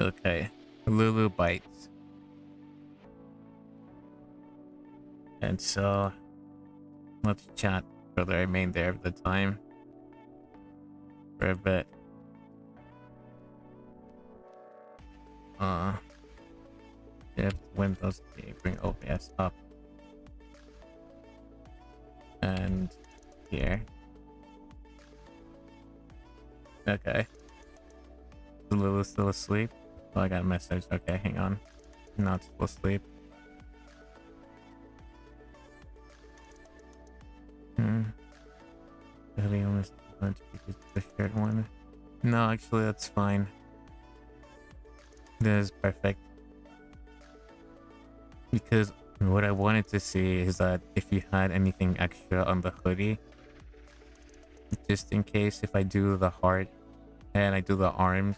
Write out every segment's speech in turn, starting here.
Okay. Lulu bites. And so let's chat for the remainder of the time for a bit. Uh Shift Windows key, bring OBS up. And here. Okay. Is Lulu still asleep? Oh, I got a message. Okay, hang on. Not still asleep. Really almost want to use the shared one. No, actually that's fine. That is perfect. Because what I wanted to see is that if you had anything extra on the hoodie, just in case if I do the heart and I do the arms,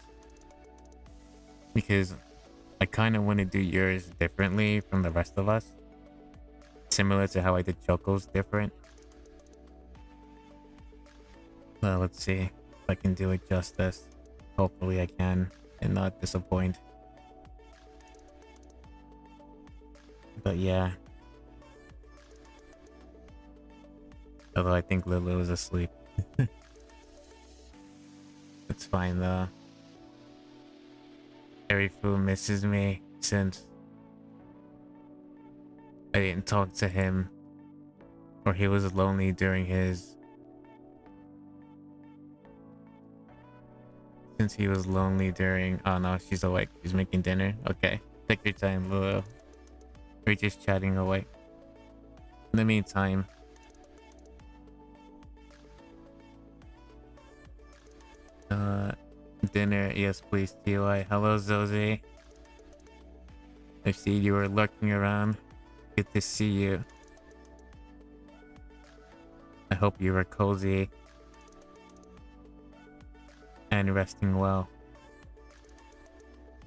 because I kind of want to do yours differently from the rest of us, similar to how I did Choco's different. Well, let's see if I can do it justice. Hopefully I can and not disappoint. But yeah. Although I think Lulu is asleep. It's fine though. Arifu misses me since I didn't talk to him, or he was lonely during his... Since he was lonely during... Oh no, she's awake. She's making dinner. Okay. Take your time, Lulu. We're just chatting away. In the meantime... Dinner. Yes, please, TY. Hello, Zoe. I see you were lurking around. Good to see you. I hope you were cozy and resting well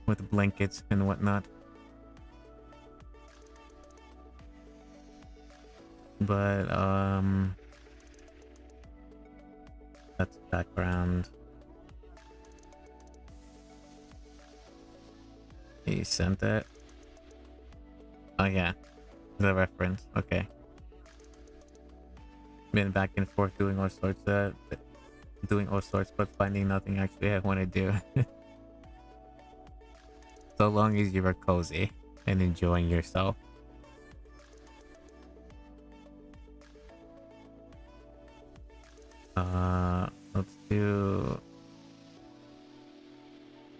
with blankets and whatnot. But that's background. He sent it. Oh yeah, the reference. Okay. Been back and forth doing all sorts, but finding nothing actually I want to do. So long as you were cozy and enjoying yourself. Let's do...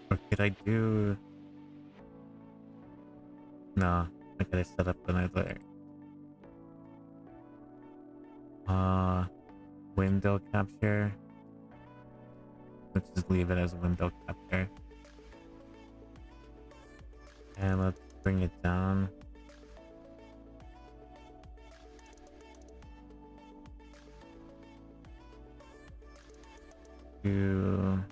Or could I do... No, I gotta set up another... Window capture. Let's just leave it as window capture. And let's bring it down. To...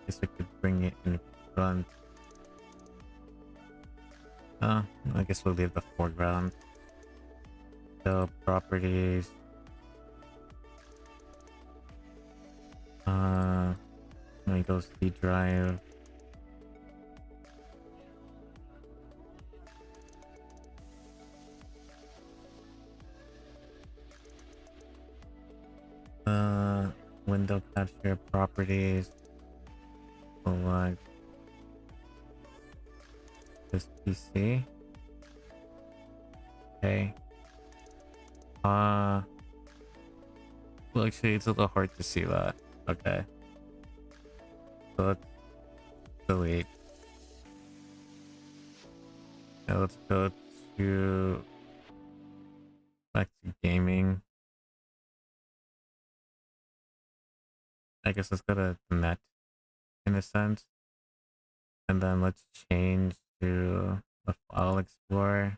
Guess I could bring it in front. I guess we'll leave the foreground. So properties. Let me go C drive. Window capture properties. Select this PC. Okay. Well, actually, it's a little hard to see that. Okay. So let's delete. Now let's go to back to gaming. I guess let's go to net in a sense. And then let's change to the file explorer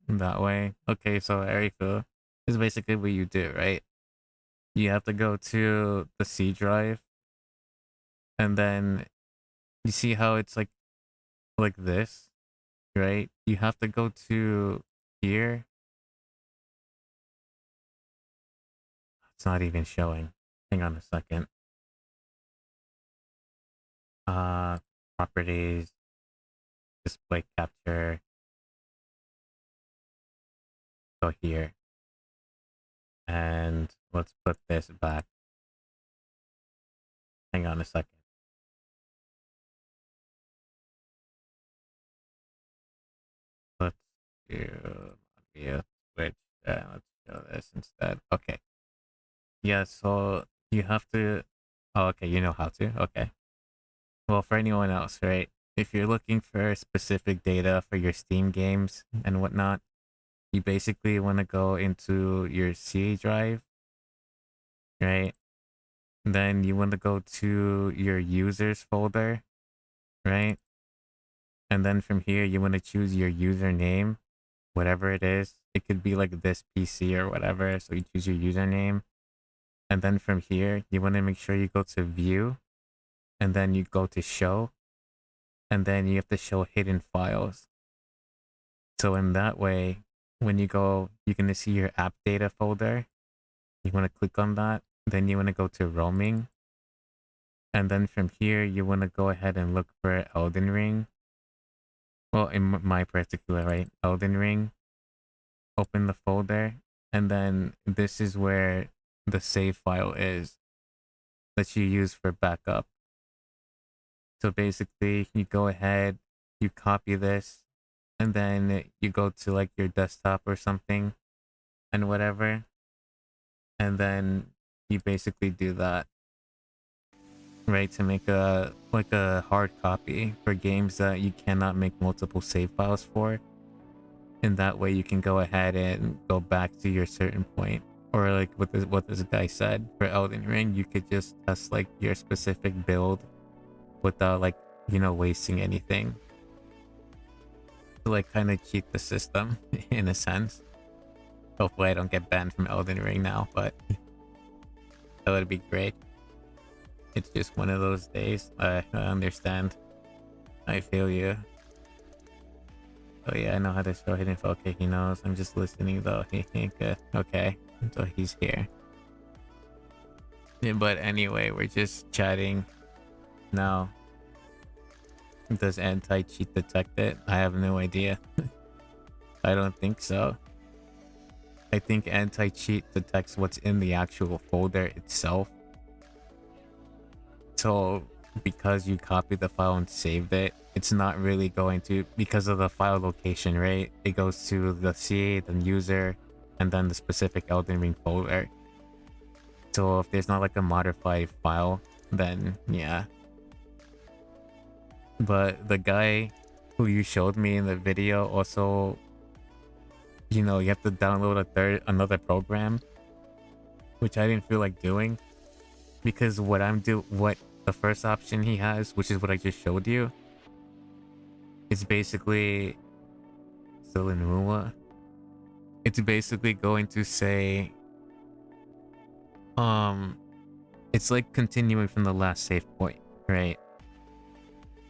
that way. Okay, so Arifu is basically what you do, right? You have to go to the C drive, and then you see how it's like this, right? You have to go to here It's not even showing. Hang on a second. Properties, display capture. Go here. And let's put this back. Hang on a second. Let's do switch. Let's show this instead. Okay. Yeah, so you have to. Oh, okay, you know how to. Okay. Well, for anyone else, right? If you're looking for specific data for your Steam games and whatnot, you basically want to go into your C drive, right? Then you want to go to your users folder, right? And then from here, you want to choose your username, whatever it is. It could be like this PC or whatever. So you choose your username. And then from here, you want to make sure you go to view and then you go to show. And then you have to show hidden files. So in that way, when you go, you're going to see your app data folder. You want to click on that. Then you want to go to roaming. And then from here, you want to go ahead and look for Elden Ring. Well, in my particular, right? Elden Ring. Open the folder. And then this is where the save file is that you use for backup. So basically, you go ahead, you copy this, and then you go to like your desktop or something and whatever. And then you basically do that, right? To make a hard copy for games that you cannot make multiple save files for. And that way you can go ahead and go back to your certain point. Or like what this guy said for Elden Ring, you could just test like your specific build without like, wasting anything. To like kind of cheat the system in a sense. Hopefully I don't get banned from Elden Ring now, but that would be great. It's just one of those days. I understand. I feel you. Oh yeah, I know how to show hidden info. Okay, he knows. I'm just listening though. Good. Okay, so he's here. Yeah, but anyway, we're just chatting now. Does anti-cheat detect it? I have no idea. I don't think so. I think anti-cheat detects what's in the actual folder itself. So because you copied the file and saved it, it's not really going to, because of the file location, right? It goes to the C, the user, and then the specific Elden Ring folder. So if there's not like a modified file, then yeah. But the guy who you showed me in the video also, you have to download another program, which I didn't feel like doing, because what the first option he has, which is what I just showed you, it's basically still in Rua. It's basically going to say, it's like continuing from the last save point, right?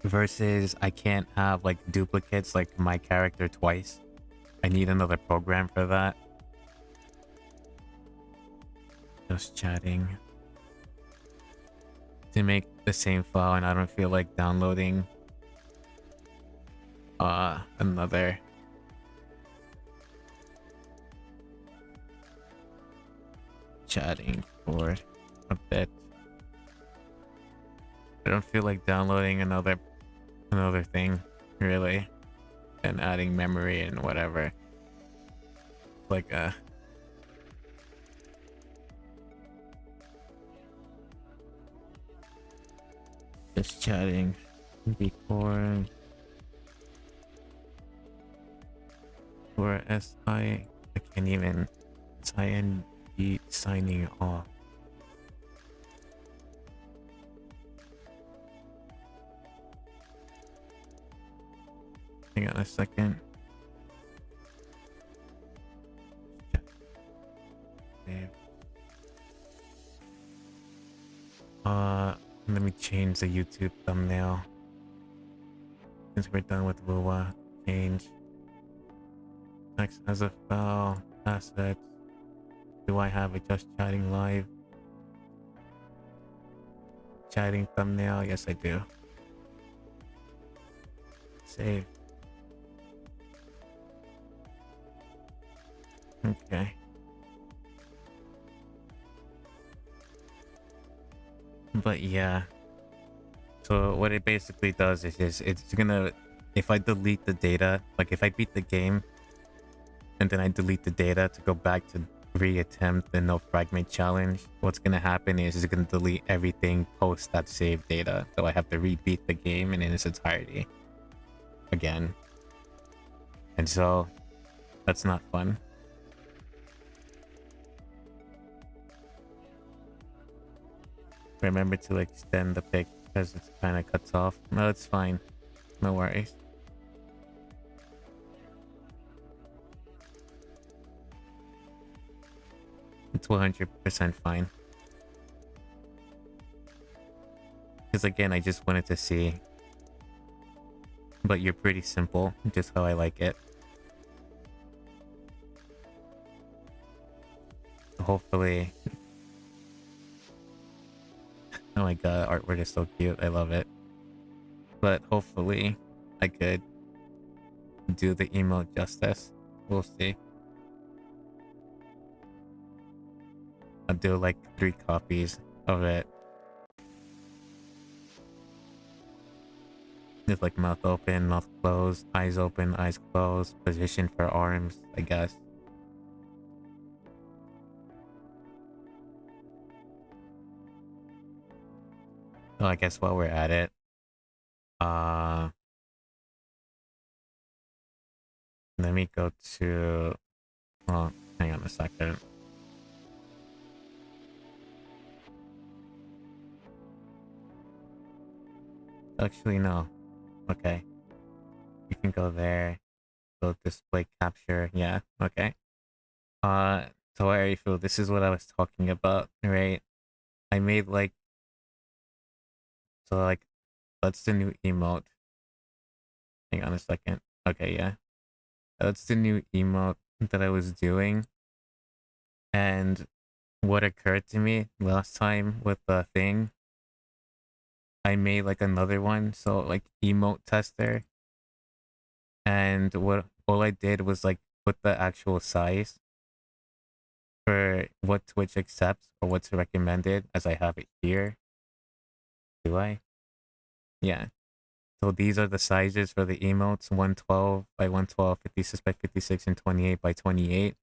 Versus I can't have like duplicates like my character twice. I need another program for that. Just chatting to make the same file, and I don't feel like downloading another. Chatting for a bit. I don't feel like downloading another thing, really, and adding memory and whatever. Like just chatting before for I can't even sign signing off. Hang on a second. Let me change the YouTube thumbnail. Since we're done with Lua, change text as a file, assets, Do I have a just chatting live? Chatting thumbnail? Yes, I do. Save. Okay. But yeah. So what it basically does is just, it's gonna, if I delete the data, like if I beat the game and then I delete the data to go back to reattempt the no fragment challenge, what's gonna happen is it's gonna delete everything post that saved data. So I have to rebeat the game in its entirety again. And so that's not fun. Remember to extend the pic because it kind of cuts off. No, it's fine. No worries. It's 100% fine. Because again, I just wanted to see. But you're pretty simple, just how I like it. Hopefully. Oh my god, artwork is so cute. I love it. But hopefully, I could do the emote justice. We'll see. I'll do like 3 copies of it. Just like mouth open, mouth closed, eyes open, eyes closed, position for arms, I guess. So I guess while we're at it, let me go to, oh, hang on a second. Actually, no. Okay. You can go there. Go display capture. Yeah, okay. So I feel this is what I was talking about, right? I made like, so like, that's the new emote. Hang on a second. Okay, yeah. That's the new emote that I was doing. And what occurred to me last time with the thing, I made like another one. So like emote tester. And what all I did was like put the actual size for what Twitch accepts or what's recommended as I have it here. Do I? Yeah. So these are the sizes for the emotes: 112 by 112, 56 by 56, and 28 by 28.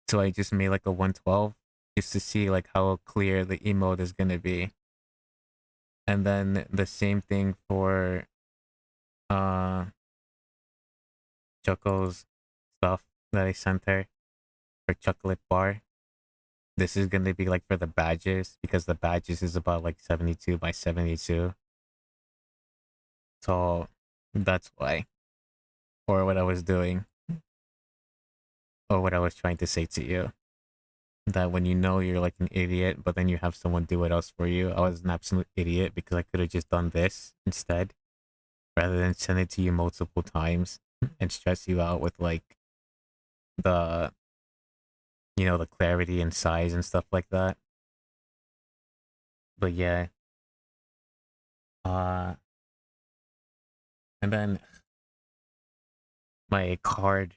So I just made like a 112 just to see like how clear the emote is gonna be. And then the same thing for Choco's stuff that I sent her for chocolate bar. This is gonna be like for the badges because the badges is about like 72 by 72. So that's why. Or what I was doing. Or what I was trying to say to you. That when you know you're like an idiot, but then you have someone do it else for you. I was an absolute idiot because I could have just done this instead. Rather than send it to you multiple times and stress you out with like the, you know, the clarity and size and stuff like that. But yeah. And then my card,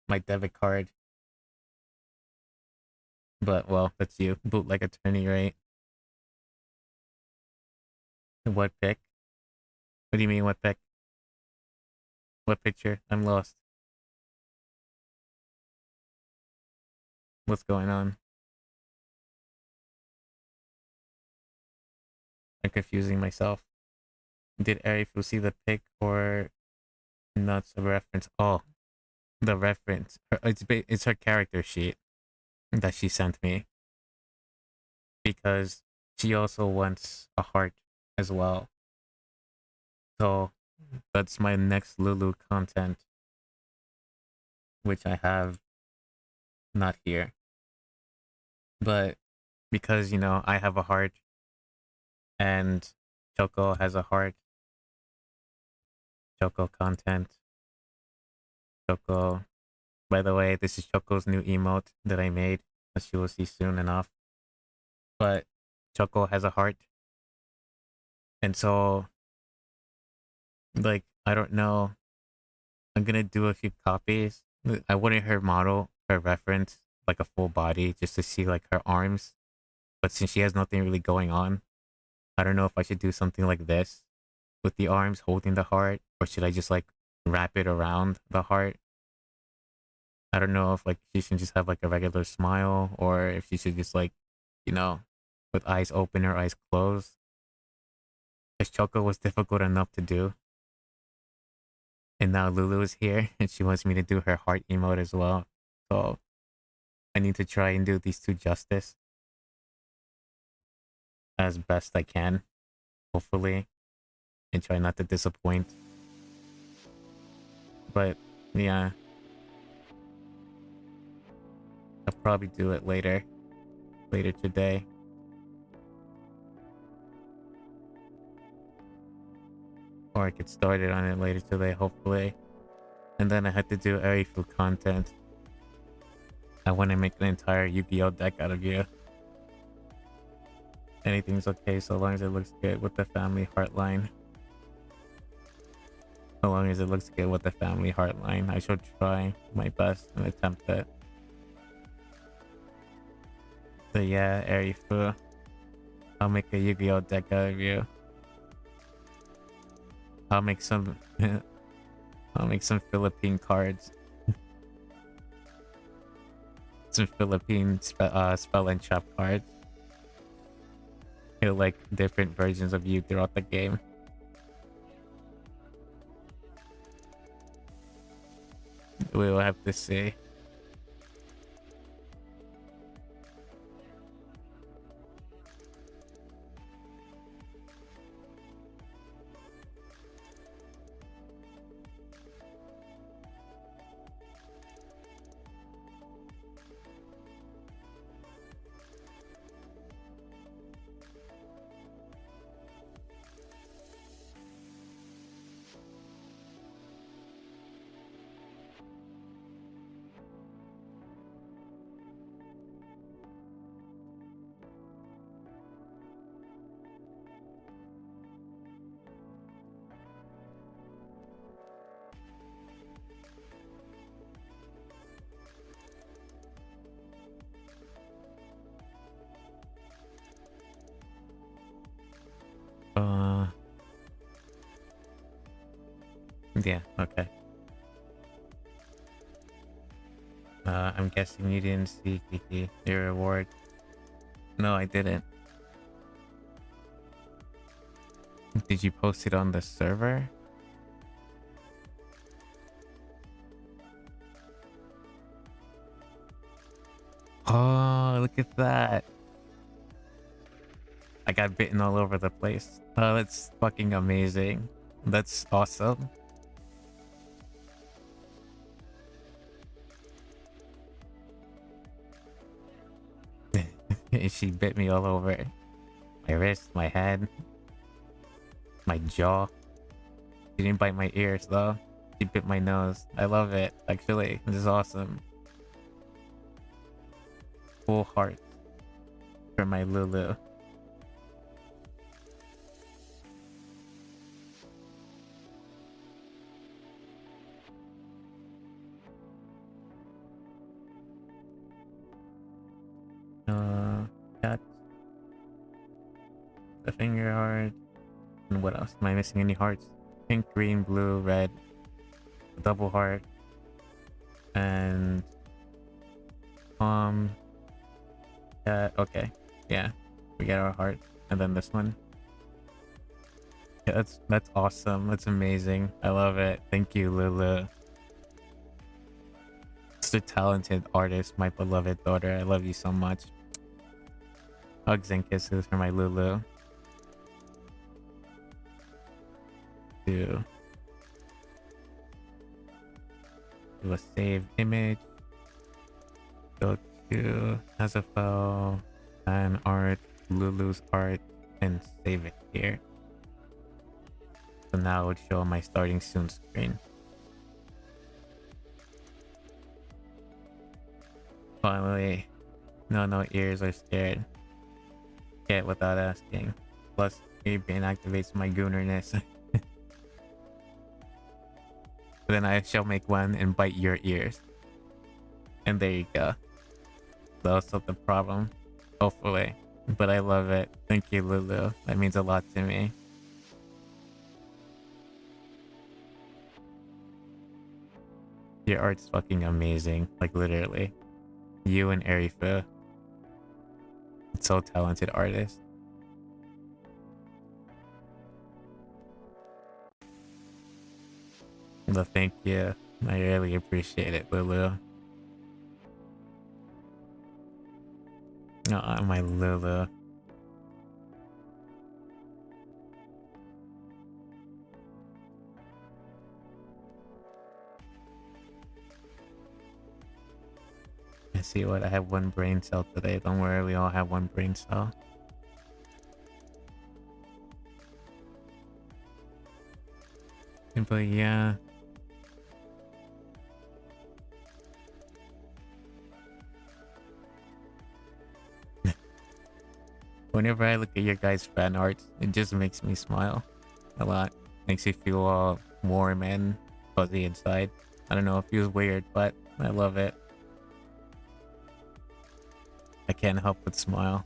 my debit card. But well, that's you. Bootleg attorney, right? What pic? What do you mean what pic? What picture? I'm lost. What's going on? I'm confusing myself. Did Arifu see the pic or not a reference? Oh, the reference. It's her character sheet that she sent me because she also wants a heart as well. So that's my next Lulu content, which I have not here. But because, you know, I have a heart and Choco has a heart, Choco content, Choco. By the way, this is Choco's new emote that I made as you will see soon enough. But Choco has a heart. And so, like, I don't know. I'm gonna do a few copies. I wanted her model, her reference, like a full body, just to see like her arms. But since she has nothing really going on, I don't know if I should do something like this with the arms holding the heart, or should I just like wrap it around the heart? I don't know if like she should just have like a regular smile, or if she should just like, you know, with eyes open or eyes closed. Because Choco was difficult enough to do. And now Lulu is here and she wants me to do her heart emote as well. So I need to try and do these two justice as best I can, hopefully, and try not to disappoint. But yeah, I'll probably do it later today. Or I get started on it later today, hopefully. And then I had to do Arifu content. I want to make an entire Yu-Gi-Oh deck out of you. Anything's okay so long as it looks good with the family heartline. So long as it looks good with the family heartline, I shall try my best and attempt it. So yeah, Arifu, I'll make a Yu-Gi-Oh deck out of you. I'll make some I'll make some Philippine cards. Some Philippine spell and trap cards. Feel like different versions of you throughout the game. We will have to see. Yeah, okay. I'm guessing you didn't see Kiki, your reward. No, I didn't. Did you post it on the server? Oh, look at that. I got bitten all over the place. Oh, that's fucking amazing. That's awesome. She bit me all over. My wrist, my head, my jaw. She didn't bite my ears though. She bit my nose. I love it. Actually, this is awesome. Full heart for my Lulu. Cat. The finger heart. And what else? Am I missing any hearts? Pink, green, blue, red. Double heart. And okay. Yeah. We get our heart. And then this one. Yeah, that's awesome. That's amazing. I love it. Thank you, Lulu. Such a talented artist, my beloved daughter. I love you so much. Hugs and kisses for my Lulu. Do a saved image. Go to Azafel and art, Lulu's art, and save it here. So now it would show my starting soon screen. Finally, No ears are scared. Get without asking. Plus, it activates my goonerness. Then I shall make one and bite your ears. And there you go. That'll solve the problem. Hopefully. But I love it. Thank you, Lulu. That means a lot to me. Your art's fucking amazing. Like, literally. You and Arifa. So talented artist. Well, thank you. I really appreciate it, Lulu. Oh, my Lulu. I see what I have one brain cell today. Don't worry, we all have one brain cell. But yeah. Whenever I look at your guys' fan art, it just makes me smile a lot. Makes me feel all warm and fuzzy inside. I don't know, it feels weird, but I love it. I can't help but smile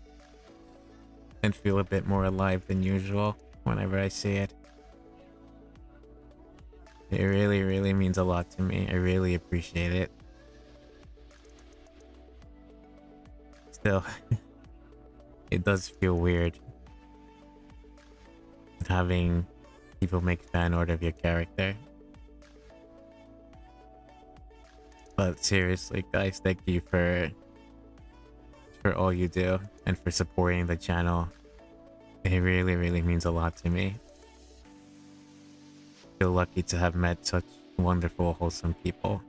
and feel a bit more alive than usual whenever I see it. It really, really means a lot to me. I really appreciate it. Still, it does feel weird having people make fan art of your character. But seriously, guys, thank you for all you do and for supporting the channel. It really, really means a lot to me. Feel lucky to have met such wonderful, wholesome people.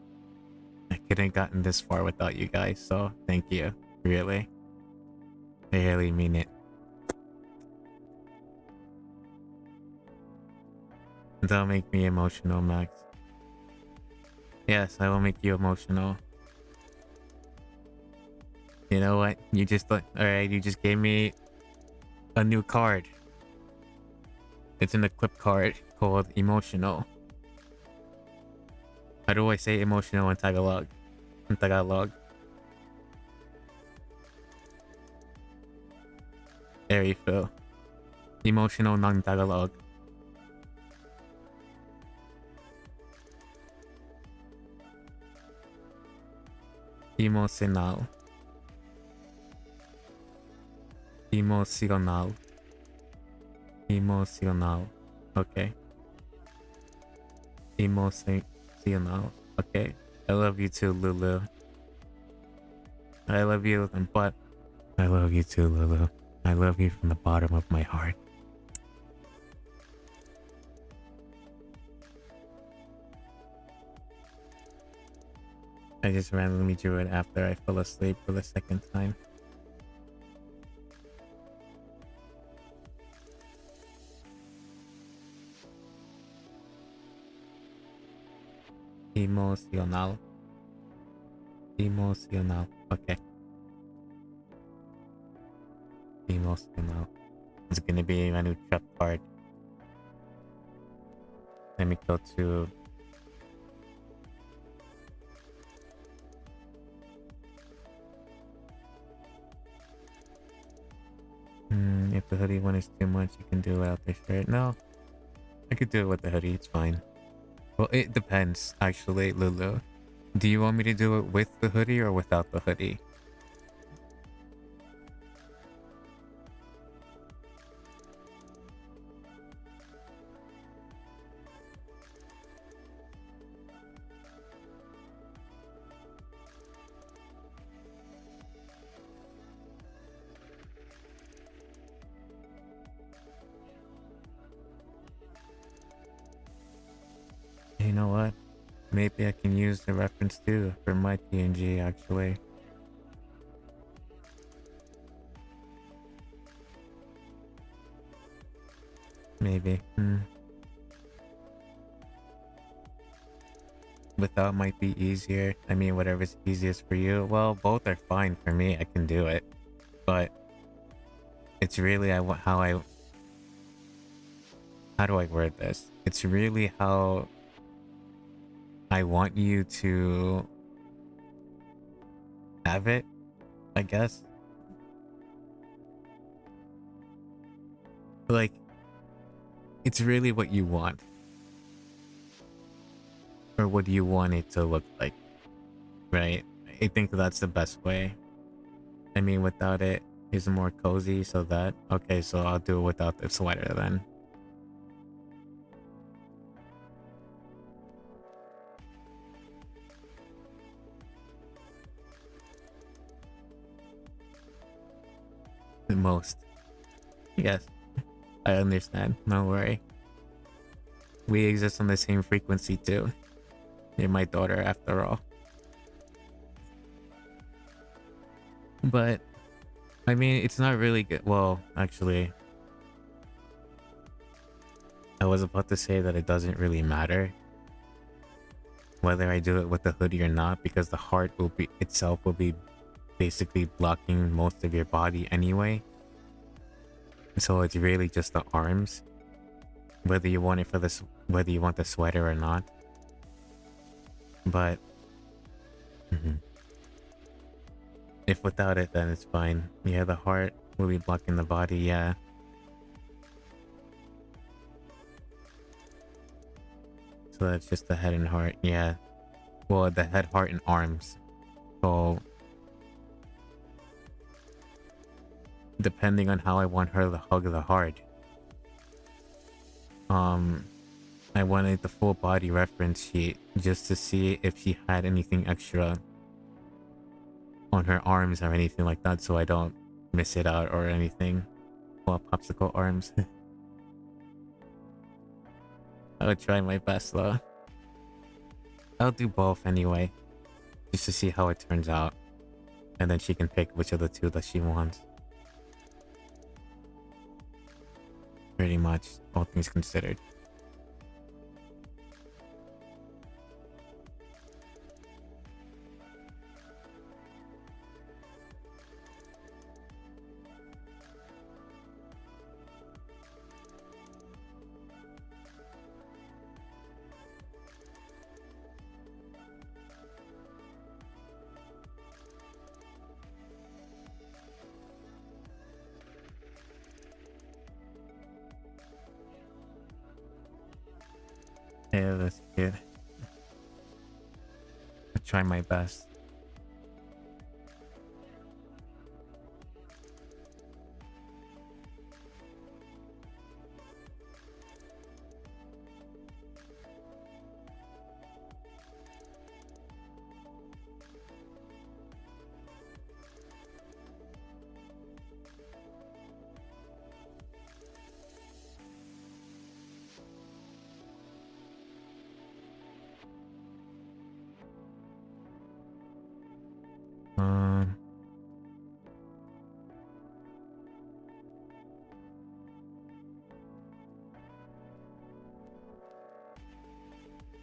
I couldn't have gotten this far without you guys, so thank you. Really. I really mean it. Don't make me emotional, Max. Yes, I will make you emotional. You know what? You just alright, you just gave me a new card. It's an equip card called Emotional. How do I say emotional in Tagalog? In Tagalog. There you go. Emotional non-Tagalog. Emotional. Emotional. Emotional. Okay. Emotional. Okay. I love you too, Lulu. I love you, but I love you too, Lulu. I love you from the bottom of my heart. I just randomly drew it after I fell asleep for the second time. Emotional. Emotional. Okay. Emotional. It's gonna be a new trap card. Let me go to... if the hoodie one is too much, you can do it without the shirt. No. I could do it with the hoodie, it's fine. Well, it depends, actually, Lulu. Do you want me to do it with the hoodie or without the hoodie? You know what? Maybe I can use the reference too for my PNG, actually. Maybe. without might be easier. I mean, whatever's easiest for you. Well, both are fine for me. I can do it. But it's really how do I word this? It's really how I want you to have it, I guess. Like, it's really what you want. Or what do you want it to look like, right? I think that's the best way. I mean, without it, it's more cozy, so that... Okay, so I'll do it without the sweater then. The most. Yes, I understand. No worry. We exist on the same frequency too. You're my daughter after all. But, I mean, it's not really good. Well, actually, I was about to say that it doesn't really matter whether I do it with the hoodie or not, because the heart will be basically blocking most of your body anyway. So it's really just the arms, whether you want it for this, whether you want the sweater or not. But if without it, then it's fine. Yeah, the heart will be blocking the body. Yeah. So that's just the head and heart. Yeah. Well, the head, heart, and arms. So depending on how I want her to hug the heart, I wanted the full body reference sheet just to see if she had anything extra on her arms or anything like that, so I don't miss it out or anything. Well, popsicle arms. I would try my best though. I'll do both anyway, just to see how it turns out, and then she can pick which of the two that she wants. Pretty much, all things considered. Yeah, that's good. I'll try my best. Um,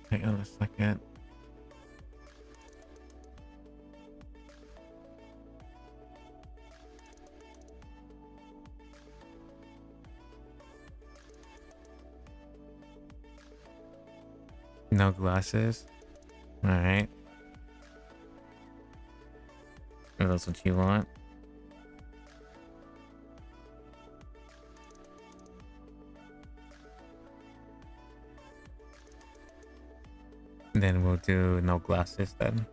hang on a second. No glasses. All right. What else would you want? Then we'll do no glasses then.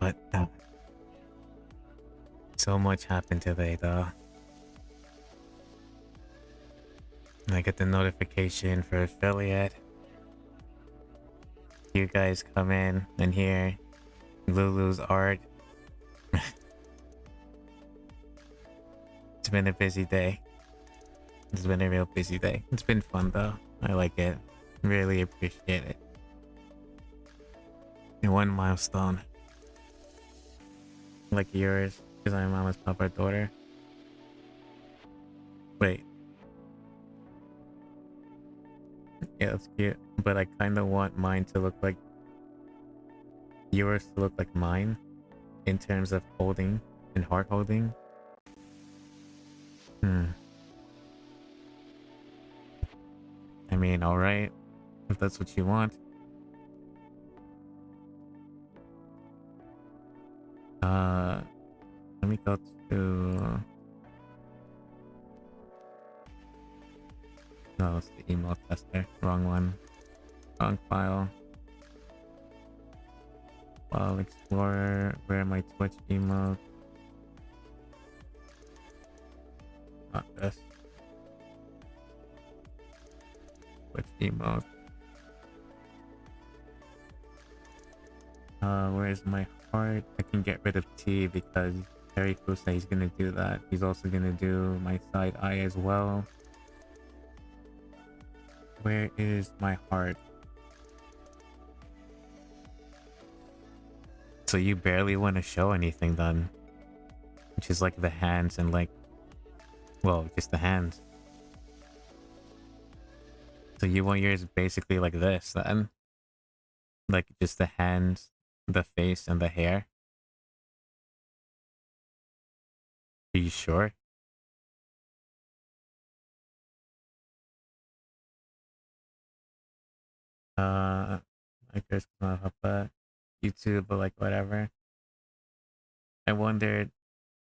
But so much happened today though. I get the notification for affiliate. You guys come in and hear Lulu's art. It's been a busy day. It's been a real busy day. It's been fun though. I like it. Really appreciate it. And one milestone. Like yours, because I'm Mama's Papa daughter. Wait. Yeah, that's cute. But I kind of want mine to look like yours to look like mine in terms of holding and heart holding. Hmm. I mean, alright. If that's what you want. Let me go to... No, it's the email tester. Wrong one. Wrong file. File Explorer. Where are my Twitch emails? Not this. Twitch emails. Where's my heart? I can get rid of T because Terry Fu said he's gonna do that. He's also gonna do my side eye as well. Where is my heart? So you barely want to show anything then. Which is like the hands and like... Well, just the hands. So you want yours basically like this then? Like just the hands, the face, and the hair? Are you sure? I guess not help that. YouTube, but like whatever. I wondered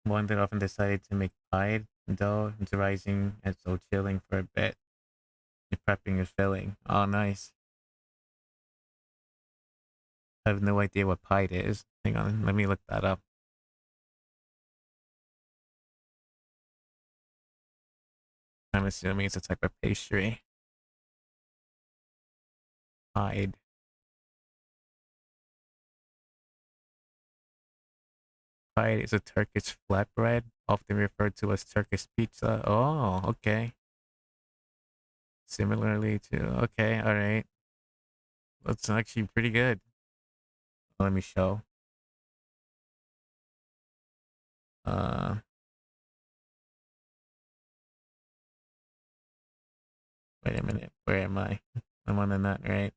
often decided to make pied dough. It's rising and so chilling for a bit. You're prepping your filling. Oh, nice. I have no idea what pied is. Hang on, let me look that up. I'm assuming it's a type of pastry. Pied. Pied is a Turkish flatbread, often referred to as Turkish pizza. Oh, okay. Similarly to... Okay, alright. That's actually pretty good. Let me show. Uh, Wait a minute. Where am I? I'm on the nut, right?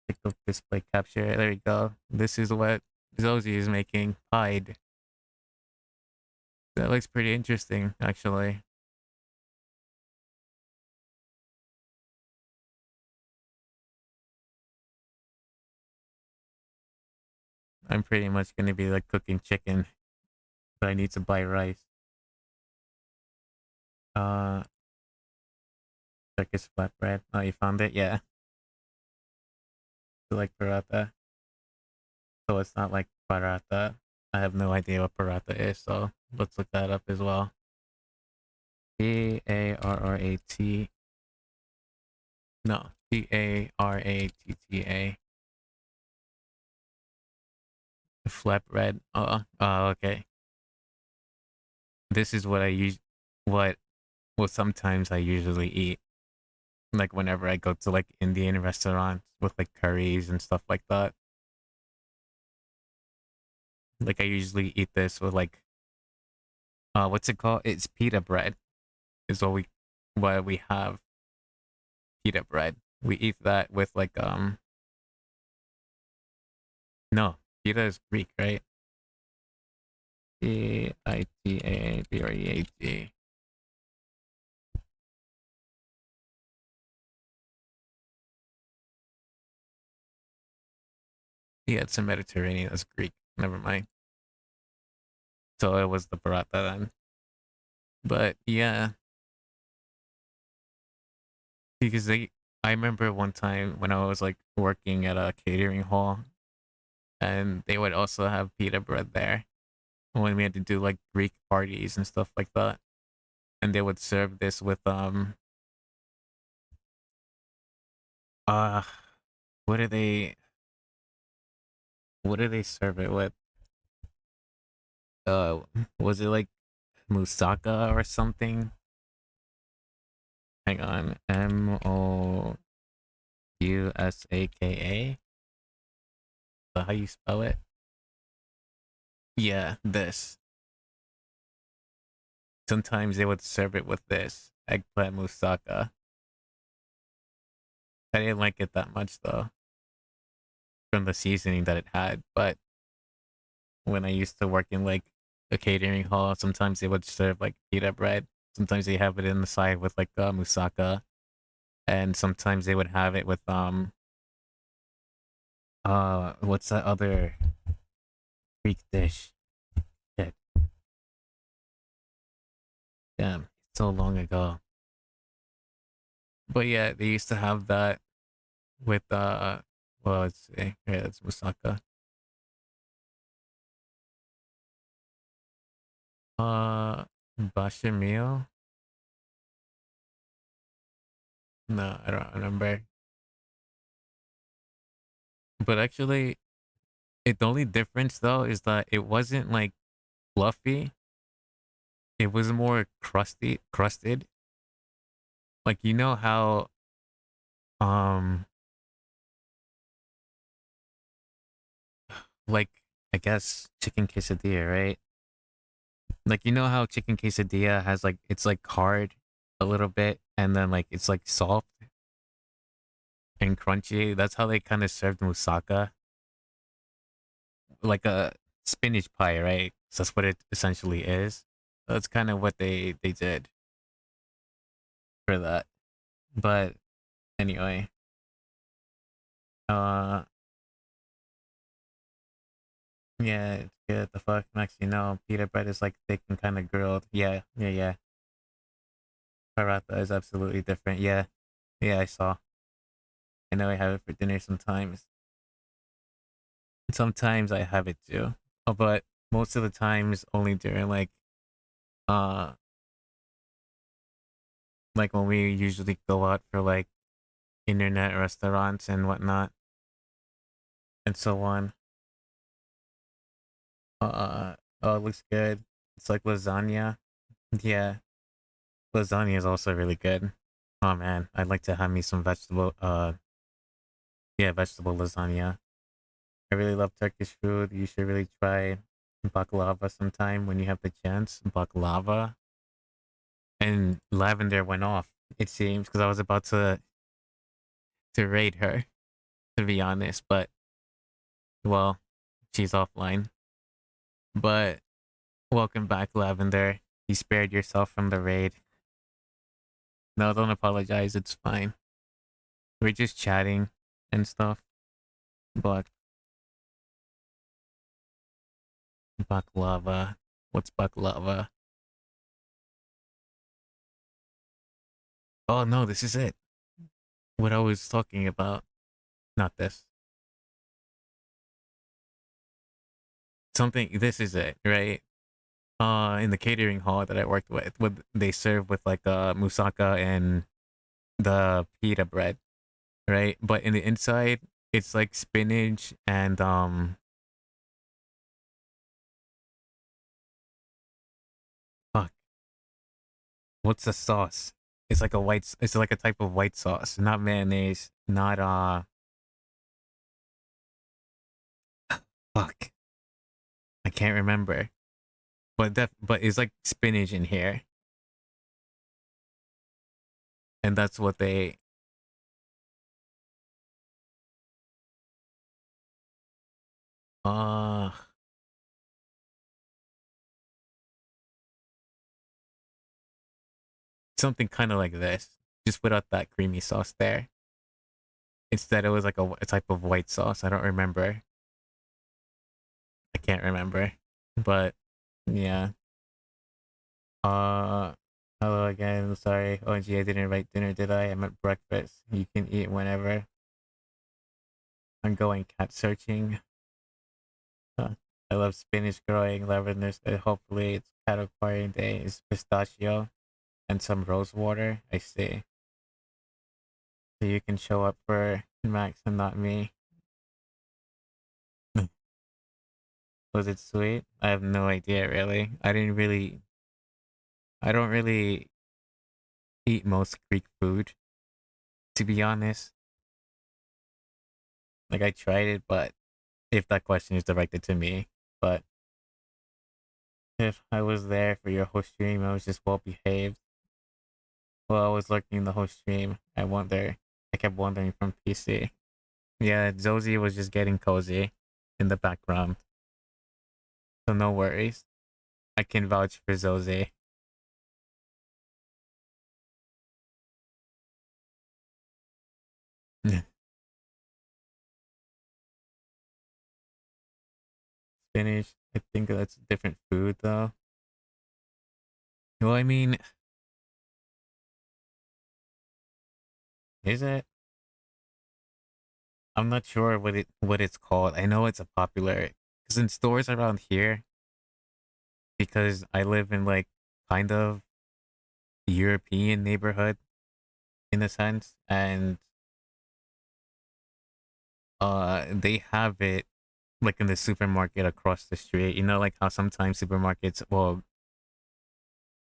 Pick up display capture. There we go. This is what Zozy is making. Pied. That looks pretty interesting, actually. I'm pretty much gonna be like cooking chicken, but I need to buy rice. Uh, Turkish flatbread. Oh, you found it? Yeah. So like paratha. So it's not like paratha. I have no idea what paratha is, so let's look that up as well. Parrat. No, Paratta. Flatbread. Oh, okay. This is what I use. What? Well, sometimes I usually eat. Like whenever I go to like Indian restaurants with like curries and stuff like that. Like I usually eat this with like what's it called? It's pita bread. Is what we have. Pita bread. We eat that with like no, pita is Greek, right? Pitabrad. Yeah, it's a Mediterranean. That's Greek. Never mind. So it was the paratha then. But yeah, because I remember one time when I was like working at a catering hall, and they would also have pita bread there when we had to do like Greek parties and stuff like that, and they would serve this with uh what do they serve it with? Uh, was it like moussaka or something? Hang on, Mousaka. Is that how you spell it? Yeah, this. Sometimes they would serve it with this eggplant moussaka. I didn't like it that much though from the seasoning that it had. But when I used to work in like a catering hall, sometimes they would serve like pita bread. Sometimes they have it in the side with like moussaka, and sometimes they would have it with what's that other Greek dish? Shit, damn, so long ago. But yeah, they used to have that with well, let's see, yeah, it's moussaka. Uh, Bashir. No, I don't remember. But actually, the only difference though is that it wasn't like fluffy. It was more crusted. Like you know how um like I guess chicken quesadilla, right? Like you know how chicken quesadilla has like it's like hard a little bit and then like it's like soft and crunchy. That's how they kind of served moussaka, like a spinach pie, right? So that's what it essentially is. That's kind of what they did for that. But anyway, uh, yeah, it's good. The fuck, Max, you know, pita bread is like thick and kind of grilled. Yeah, yeah, yeah. Paratha is absolutely different. Yeah, yeah, I saw. I know I have it for dinner sometimes. Sometimes I have it too, but most of the times only during uh like when we usually go out for like internet restaurants and whatnot and so on. Oh, it looks good. It's like lasagna. Yeah, lasagna is also really good. Oh man, I'd like to have me some vegetable. Yeah, vegetable lasagna. I really love Turkish food. You should really try baklava sometime when you have the chance. Baklava and lavender went off. It seems because I was about to raid her, to be honest. But well, she's offline. But welcome back, Lavender. You spared yourself from the raid. No, don't apologize. It's fine. We're just chatting and stuff. But baklava. What's baklava? Oh no, this is it. What I was talking about. Not this. Something. This is it, right? In the catering hall that I worked with, what they serve with like moussaka and the pita bread, right? But in the inside, it's like spinach and fuck, what's the sauce? It's like a it's like a type of white sauce, not mayonnaise, not fuck, I can't remember. But it's like spinach in here, and that's what they uh something kind of like this, just without that creamy sauce there. Instead, it was like a type of white sauce. I don't remember. I can't remember, but yeah. Uh, hello again. Sorry. OG, I didn't write dinner, did I? I meant breakfast. You can eat whenever. I'm going cat searching. Uh, I love spinach growing, lavender. Hopefully, it's cat acquiring day. It's pistachio and some rose water. I see. So you can show up for Max and not me. Was it sweet? I have no idea, really. I don't really eat most Greek food, to be honest. Like, I tried it, but if that question is directed to me, but if I was there for your whole stream, I was just well behaved. Well, I was lurking the whole stream. I wonder. I kept wondering from PC. Yeah, Zozie was just getting cozy in the background. So no worries. I can vouch for Zozie. Spinach. I think that's a different food though. Well, I mean, is it? I'm not sure what it's called. I know it's a popular because in stores around here, because I live in like kind of European neighborhood in a sense, and they have it like in the supermarket across the street. You know, like how sometimes supermarkets, well,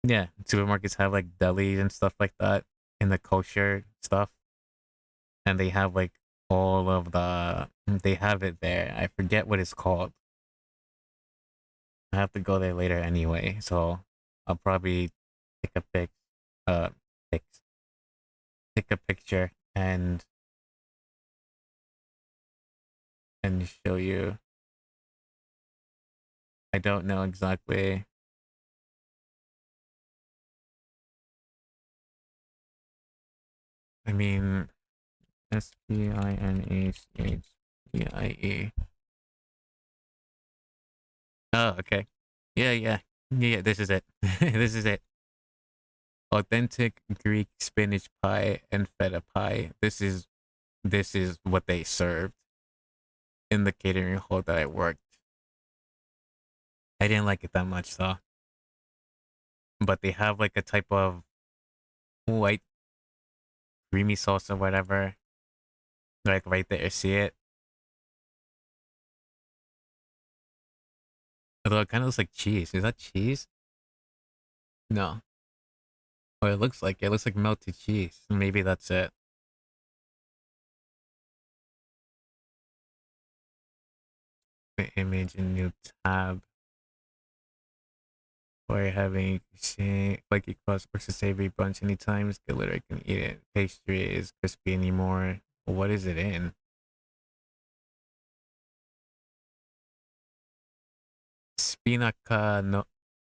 yeah, supermarkets have like delis and stuff like that in the kosher stuff, and they have like all of they have it there. I forget what it's called. I have to go there later anyway, so I'll probably take a uh pic take a picture and show you. I don't know exactly. I mean, Spinachie. Oh, okay. Yeah, yeah. Yeah, this is it. This is it. Authentic Greek spinach pie and feta pie. This is what they served in the catering hall that I worked. I didn't like it that much though. But they have like a type of white creamy sauce or whatever. Like right there, see it? Although it kind of looks like cheese. Is that cheese? No. Oh, it looks like it. It looks like melted cheese. Maybe that's it. The image in new tab. Or having flaky crust versus savory bunch anytime. Skillet, I can eat it. Pastry is crispy anymore. What is it in? Spinaca no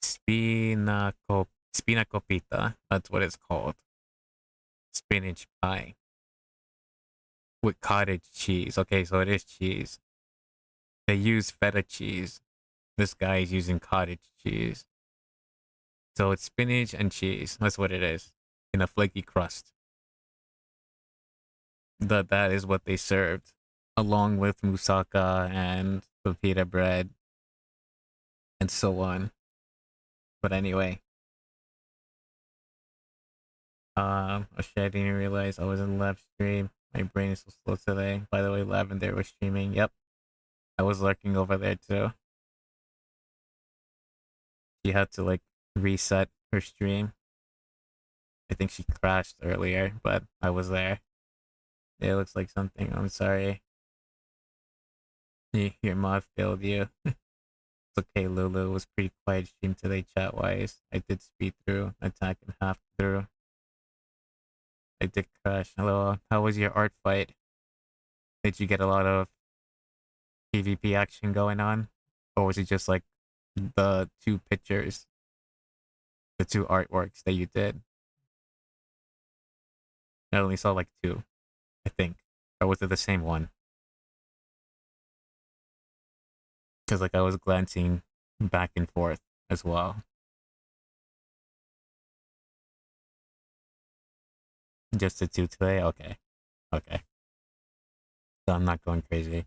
spinacopita. That's what it's called. Spinach pie with cottage cheese. Okay, so it is cheese. They use feta cheese. This guy is using cottage cheese. So it's spinach and cheese. That's what it is. In a flaky crust. That is what they served. Along with moussaka and the pita bread and so on. But anyway. Oh shit, I didn't realize I was in live stream. My brain is so slow today. By the way, Lavender was streaming. Yep. I was lurking over there too. She had to like reset her stream. I think she crashed earlier, but I was there. It looks like something. I'm sorry. Your mod failed you. It's okay, Lulu. It was pretty quiet stream today, chat wise. I did speed through, attack and half through. I did crash. Hello, how was your art fight? Did you get a lot of PvP action going on? Or was it just like the two pictures, the two artworks that you did? I only saw like two, I think. Or was it the same one? Because like I was glancing back and forth as well. Just the two today? Okay. Okay. So I'm not going crazy.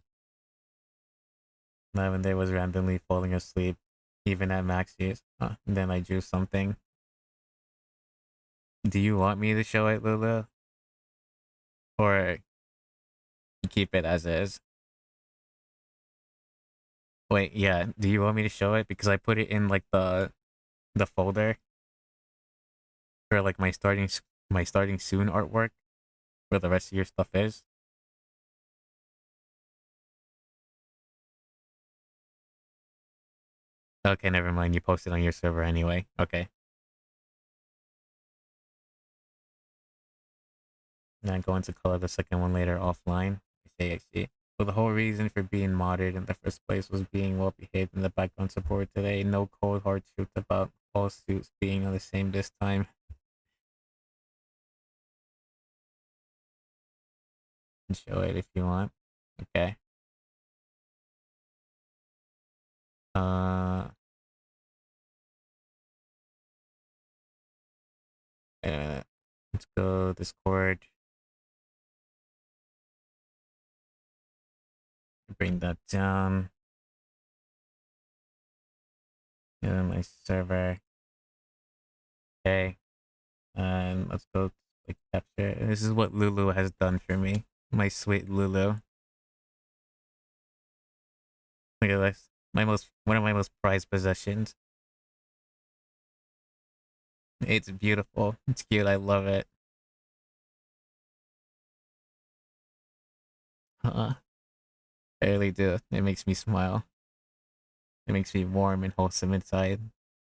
Lavender was randomly falling asleep, even at Maxy's. Then I drew something. Do you want me to show it, Lulu? Or keep it as is? Wait, yeah. Do you want me to show it? Because I put it in like the folder for like my starting soon artwork, where the rest of your stuff is. Okay, never mind. You posted on your server anyway. Okay. And I'm going to color the second one later offline. I see. So the whole reason for being modded in the first place was being well behaved in the background support today. No cold hard truth about all suits being on the same this time. Show it if you want. Okay. Uh, let's go Discord. Bring that down. My server. Okay. And let's go like capture. This is what Lulu has done for me. My sweet Lulu. Look at this. One of my most prized possessions. It's beautiful. It's cute. I love it. I really do. It makes me smile. It makes me warm and wholesome inside.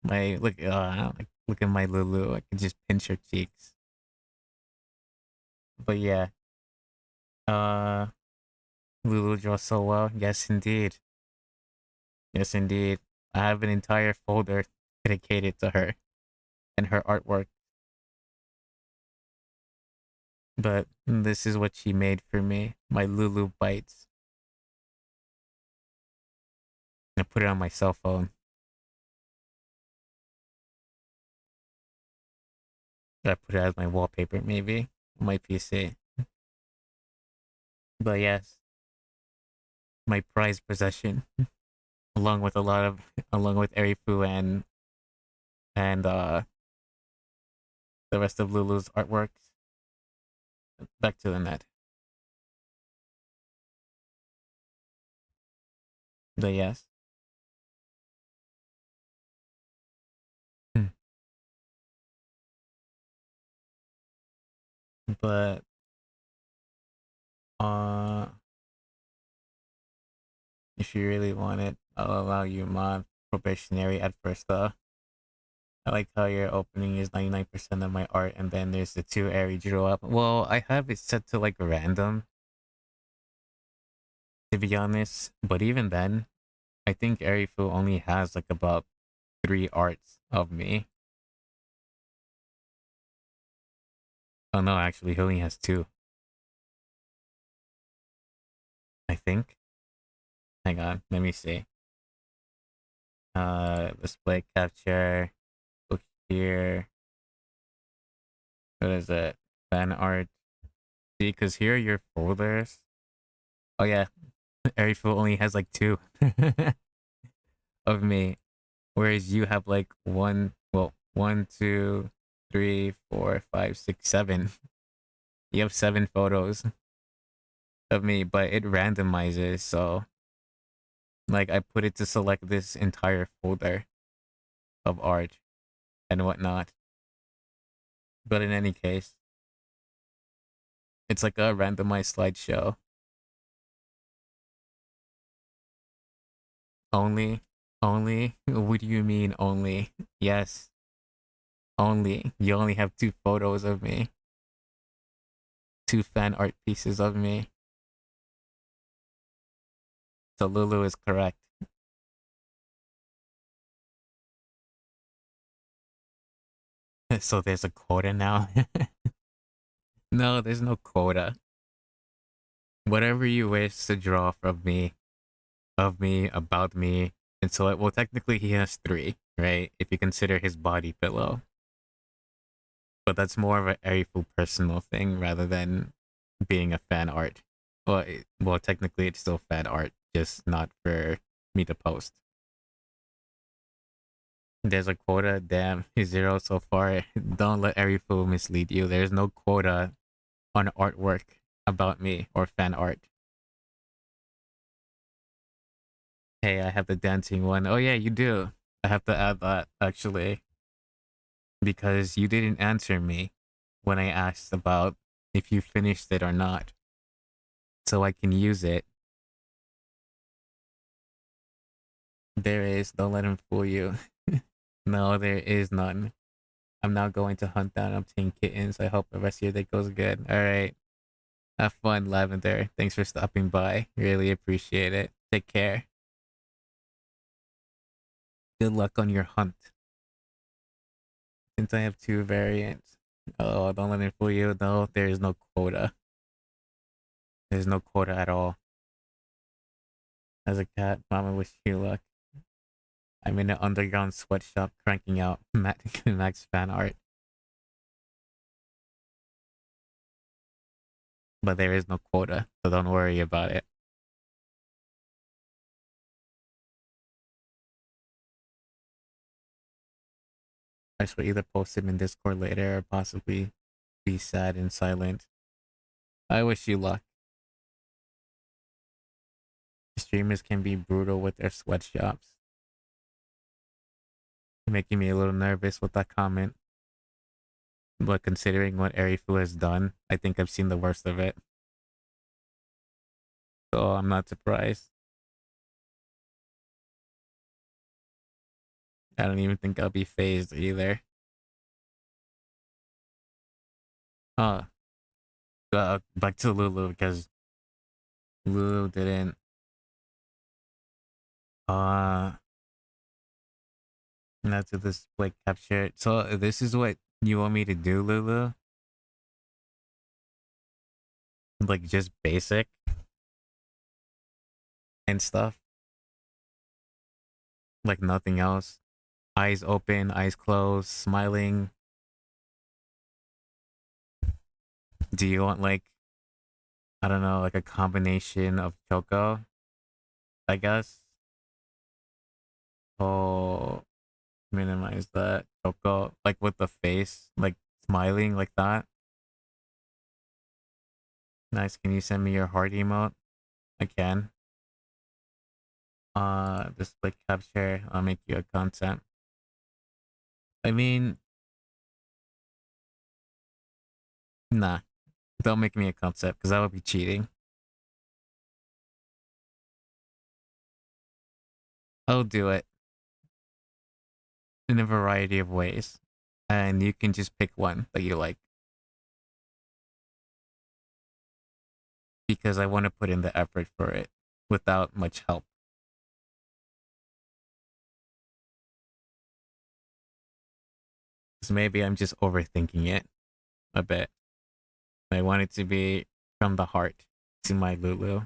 Look at my Lulu. I can just pinch her cheeks. But yeah, uh, Lulu draws so well. Yes, indeed. Yes, indeed. I have an entire folder dedicated to her and her artwork. But this is what she made for me. My Lulu bites. I put it on my cell phone. I put it as my wallpaper, maybe on my PC. But yes, my prized possession, along with along with Erifu and the rest of Lulu's artworks. Back to the net. But yes. Hmm. But uh, if you really want it, I'll allow you mod probationary at first though. I like how your opening is 99% of my art, and then there's the 2 airy draw up. Well, I have it set to like random, to be honest. But even then, I think Arifu only has like about 3 arts of me. Oh no, actually, he only has 2. I think. Hang on, let me see. Display capture. Look here. What is it? Fan art. See, because here are your folders. Oh yeah, Arifu only has like 2 of me. Whereas you have like one, two, three, four, five, six, 7. You have 7 photos of me, but it randomizes, so like I put it to select this entire folder of art and whatnot. But in any case, it's like a randomized slideshow. Only, only. What do you mean only? Yes, only. You only have 2 photos of me, 2 fan art pieces of me. So Lulu is correct. So there's a quota now. No, there's no quota. Whatever you wish to draw from me, of me, about me. And so, well, technically he has 3, right? If you consider his body pillow. But that's more of an Arifu personal thing rather than being a fan art. Well, technically it's still fan art, just not for me to post. There's a quota, damn, 0 so far. Don't let Arifu mislead you. There's no quota on artwork about me or fan art. Hey, I have the dancing one. Oh yeah, you do. I have to add that actually because you didn't answer me when I asked about if you finished it or not. So I can use it. There is, don't let him fool you. No, there is none. I'm now going to hunt down and obtain kittens. I hope the rest of your day goes good. Alright. Have fun, Lavender. Thanks for stopping by. Really appreciate it. Take care. Good luck on your hunt. Since I have two variants. Oh, don't let me fool you. No, there is no quota. There's no quota at all. As a cat, Mama wish you luck. I'm in an underground sweatshop cranking out Max fan art. But there is no quota, so don't worry about it. I shall either post him in Discord later or possibly be sad and silent. I wish you luck. Streamers can be brutal with their sweatshops. Making me a little nervous with that comment. But considering what Arifu has done, I think I've seen the worst of it. So I'm not surprised. I don't even think I'll be phased either. Uh, back to Lulu because Lulu didn't. Not to display capture. So this is what you want me to do, Lulu? Like just basic and stuff, like nothing else. Eyes open, eyes closed, smiling. Do you want like, I don't know, like a combination of Choco? I guess. Oh, minimize that Choco, like with the face, like smiling like that. Nice. Can you send me your heart emote? I can. Display capture. I'll make you a content. I mean, nah. Don't make me a concept because that would be cheating. I'll do it in a variety of ways. And you can just pick one that you like. Because I want to put in the effort for it without much help. So maybe I'm just overthinking it a bit. I want it to be from the heart to my Lulu.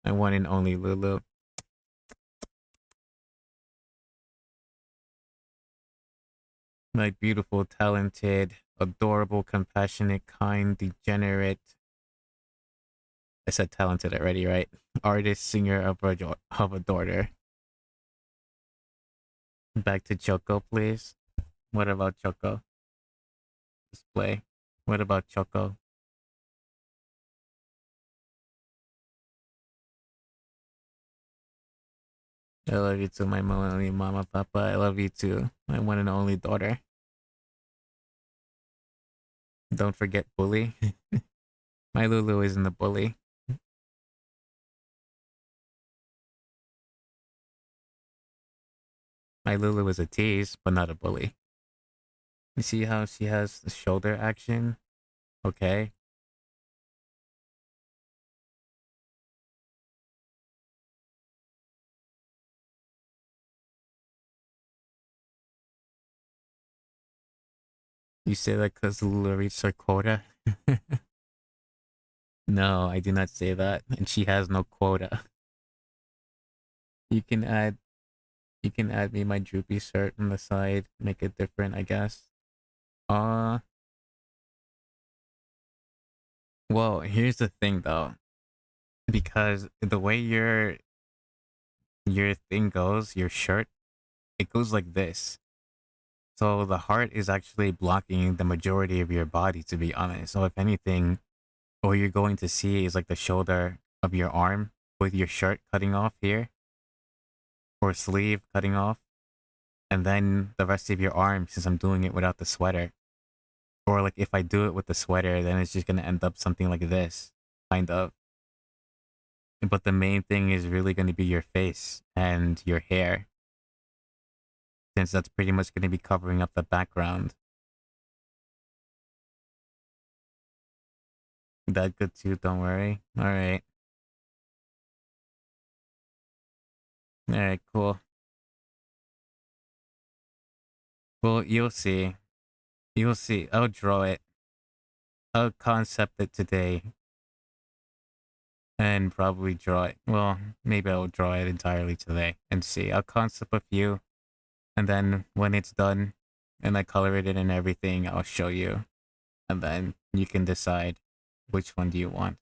My one and only Lulu. My beautiful, talented, adorable, compassionate, kind, degenerate. I said talented already, right? Artist, singer of a daughter. Back to Choco, please. What about Choco? Display. What about Choco? I love you too, my only mama, papa. I love you too, my one and only daughter. Don't forget bully. My Lulu isn't a bully. My Lulu is a tease, but not a bully. You see how she has the shoulder action? Okay. You say that because Lulu reached her quota? No, I do not say that. And she has no quota. You can add me my droopy shirt on the side, make it different, I guess. Uh well, here's the thing though. Because the way your thing goes, your shirt, it goes like this. So the heart is actually blocking the majority of your body, to be honest. So if anything, all you're going to see is like the shoulder of your arm with your shirt cutting off here, or sleeve cutting off, and then the rest of your arm since I'm doing it without the sweater. Or like if I do it with the sweater, then it's just gonna end up something like this, kind of. But the main thing is really gonna be your face and your hair, since that's pretty much gonna be covering up the background. That good too, don't worry. Alright. Alright, cool. Well, you'll see. You'll see. I'll draw it. I'll concept it today. And probably draw it. Well, maybe I'll draw it entirely today and see. I'll concept a few. And then when it's done and I color it in and everything, I'll show you. And then you can decide which one do you want.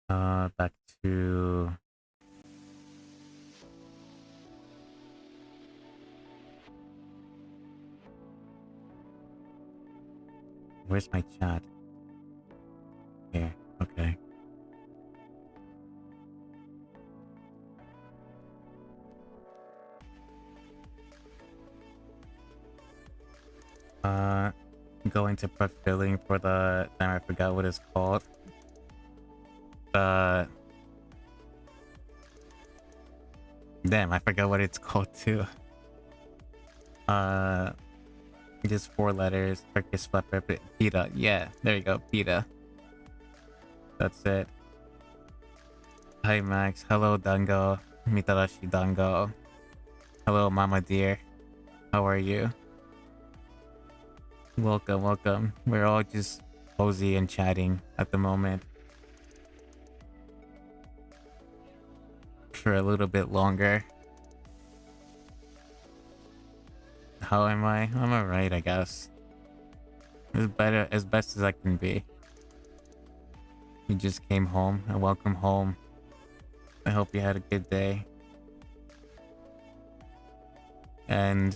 Back to... Where's my chat? Here, okay. Going to prep filling for the... Damn, I forgot what it's called. Damn, I forgot what it's called too. Just 4 letters. Turkish flapper, pita. Yeah, there you go, pita. That's it. Hi Max. Hello Dango. Mitarashi Dango. Hello Mama dear. How are you? Welcome, welcome. We're all just cozy and chatting at the moment. For a little bit longer. How am I? I'm alright, I guess. As best as I can be. You just came home, and welcome home. I hope you had a good day. And,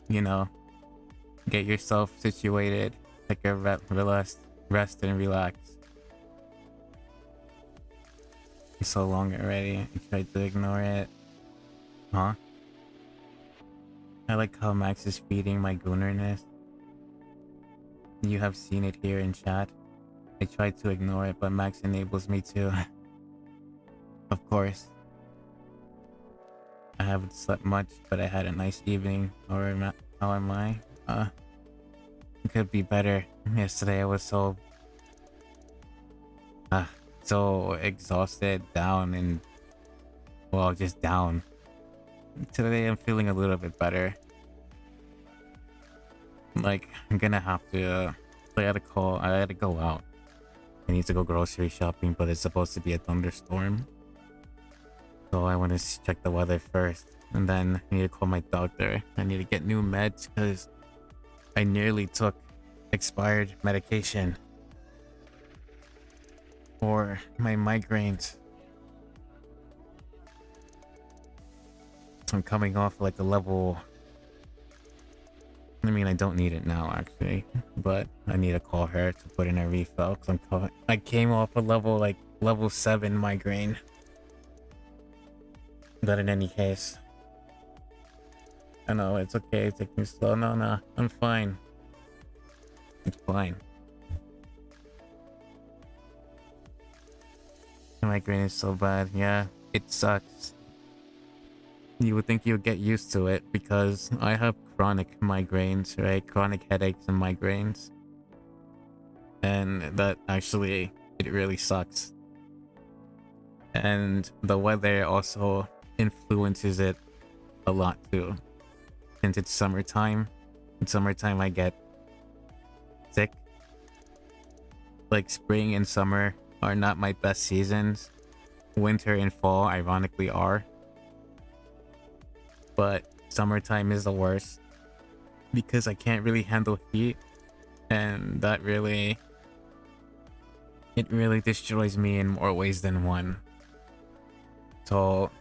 you know, get yourself situated. Take a rest and relax. It's so long already. I tried to ignore it. Huh? I like how Max is feeding my goonerness. You have seen it here in chat. I tried to ignore it, but Max enables me to. Of course. I haven't slept much, but I had a nice evening. Or how am I? It could be better. Yesterday I was so exhausted, down, and well, just down. Today I'm feeling a little bit better. Like, I'm gonna have to I gotta go out. I need to go grocery shopping, but it's supposed to be a thunderstorm. So I want to check the weather first. And then I need to call my doctor. I need to get new meds because I nearly took expired medication for my migraines. I'm coming off like a level... I mean, I don't need it now, actually. But I need to call her to put in a refill because I came off a level 7 migraine. But in any case, I know it's okay. Take me slow. No, I'm fine. It's fine. My migraine is so bad. Yeah, it sucks. You would think you would get used to it because I have chronic migraines, right? Chronic headaches and migraines. And that actually, it really sucks. And the weather also influences it a lot too. Since it's summertime, in summertime I get sick. Like spring and summer are not my best seasons. Winter and fall ironically are. But summertime is the worst because I can't really handle heat, and that really destroys me in more ways than one. So,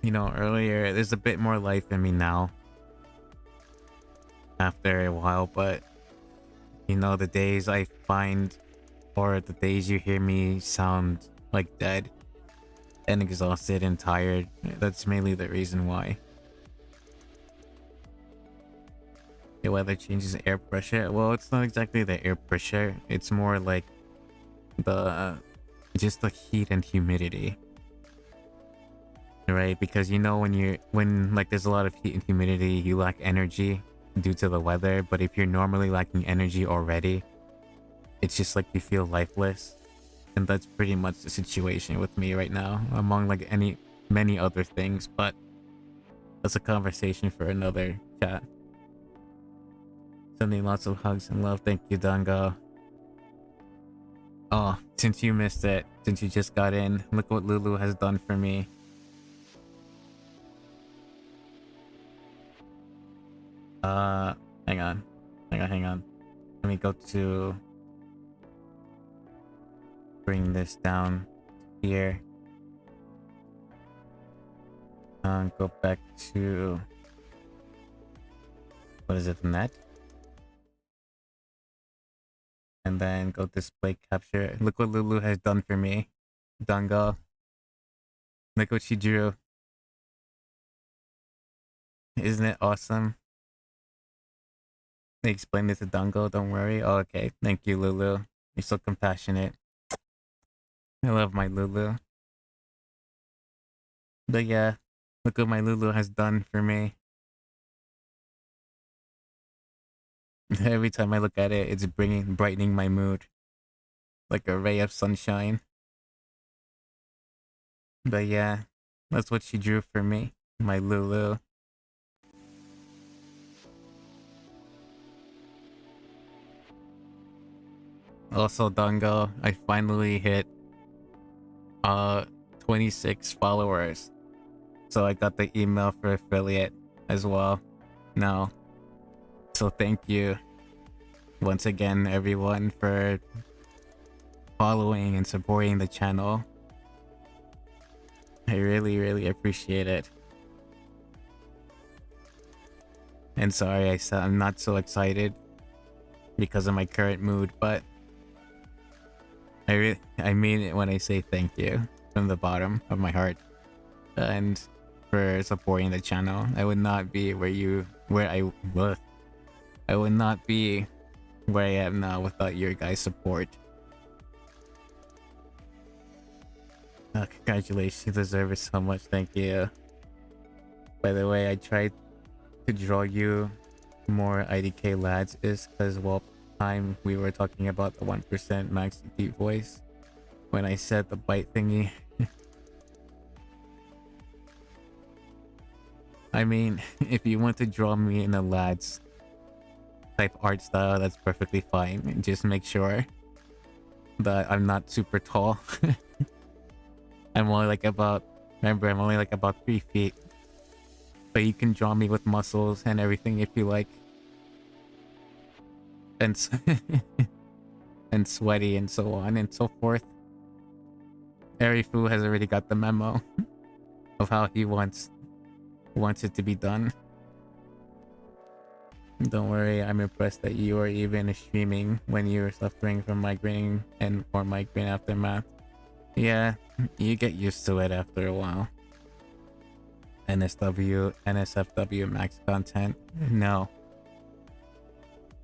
you know, earlier there's a bit more life in me now after a while, but you know, the days I find, or the days you hear me sound like dead and exhausted and tired, that's mainly the reason why. The weather changes air pressure. Well, it's not exactly the air pressure, it's more like just the heat and humidity, right? Because you know, when like there's a lot of heat and humidity, you lack energy, due to the weather, but if you're normally lacking energy already, it's just like you feel lifeless. And that's pretty much the situation with me right now, among like many other things, but that's a conversation for another chat. Sending lots of hugs and love. Thank you, Dango. Oh, since you missed it, since you just got in, look what Lulu has done for me. Hang on. Let me go to bring this down here. Go back to, what is it, the net? And then go display capture. Look what Lulu has done for me. Dango. Look what she drew. Isn't it awesome? They explained it to Dango, don't worry. Oh, okay. Thank you, Lulu. You're so compassionate. I love my Lulu. But yeah, look what my Lulu has done for me. Every time I look at it, it's brightening my mood. Like a ray of sunshine. But yeah, that's what she drew for me. My Lulu. Also, Dango, I finally hit 26 followers. So I got the email for affiliate as well now. So thank you once again, everyone, for following and supporting the channel. I really appreciate it. And sorry I said I'm not so excited because of my current mood, but I mean it when I say thank you from the bottom of my heart. And for supporting the channel. I would not be I would not be where I am now without your guys' support. Congratulations, you deserve it so much. Thank you. By the way, I tried to draw you more IDK lads is because, well, time we were talking about the 1% Maxy deep voice when I said the bite thingy. I mean, if you want to draw me in a lads type art style, that's perfectly fine. Just make sure that I'm not super tall. I'm only like about 3 feet. But you can draw me with muscles and everything if you like. And and sweaty and so on and so forth. Arifu has already got the memo of how he wants it to be done. Don't worry, I'm impressed that you are even streaming when you're suffering from migraine or migraine aftermath. Yeah, you get used to it after a while. NSFW max content? No.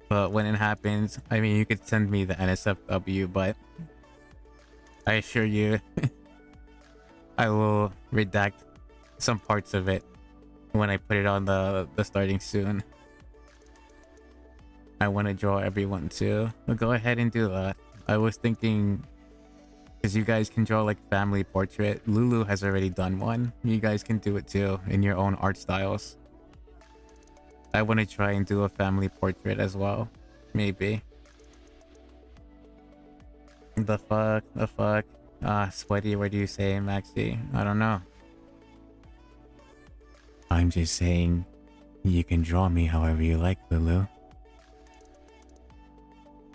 But when it happens, I mean, you could send me the NSFW, but I assure you, I will redact some parts of it when I put it on the starting soon. I want to draw everyone too. But go ahead and do that. I was thinking, because you guys can draw like family portrait. Lulu has already done one. You guys can do it too in your own art styles. I want to try and do a family portrait as well. Maybe. The fuck? Sweaty, what do you say, Maxy? I don't know. I'm just saying, you can draw me however you like, Lulu.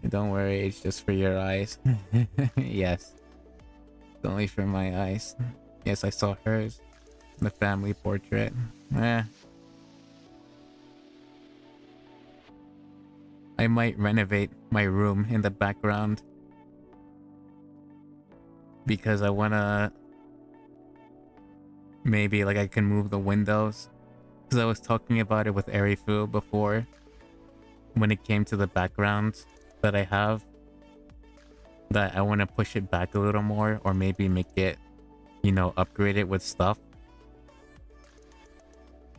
Don't worry, it's just for your eyes. Yes. It's only for my eyes. Yes, I saw hers. The family portrait. I might renovate my room in the background. Because I wanna... Maybe like I can move the windows. Because I was talking about it with Arifu before. When it came to the background that I have. That I want to push it back a little more. Or maybe make it, you know, upgrade it with stuff.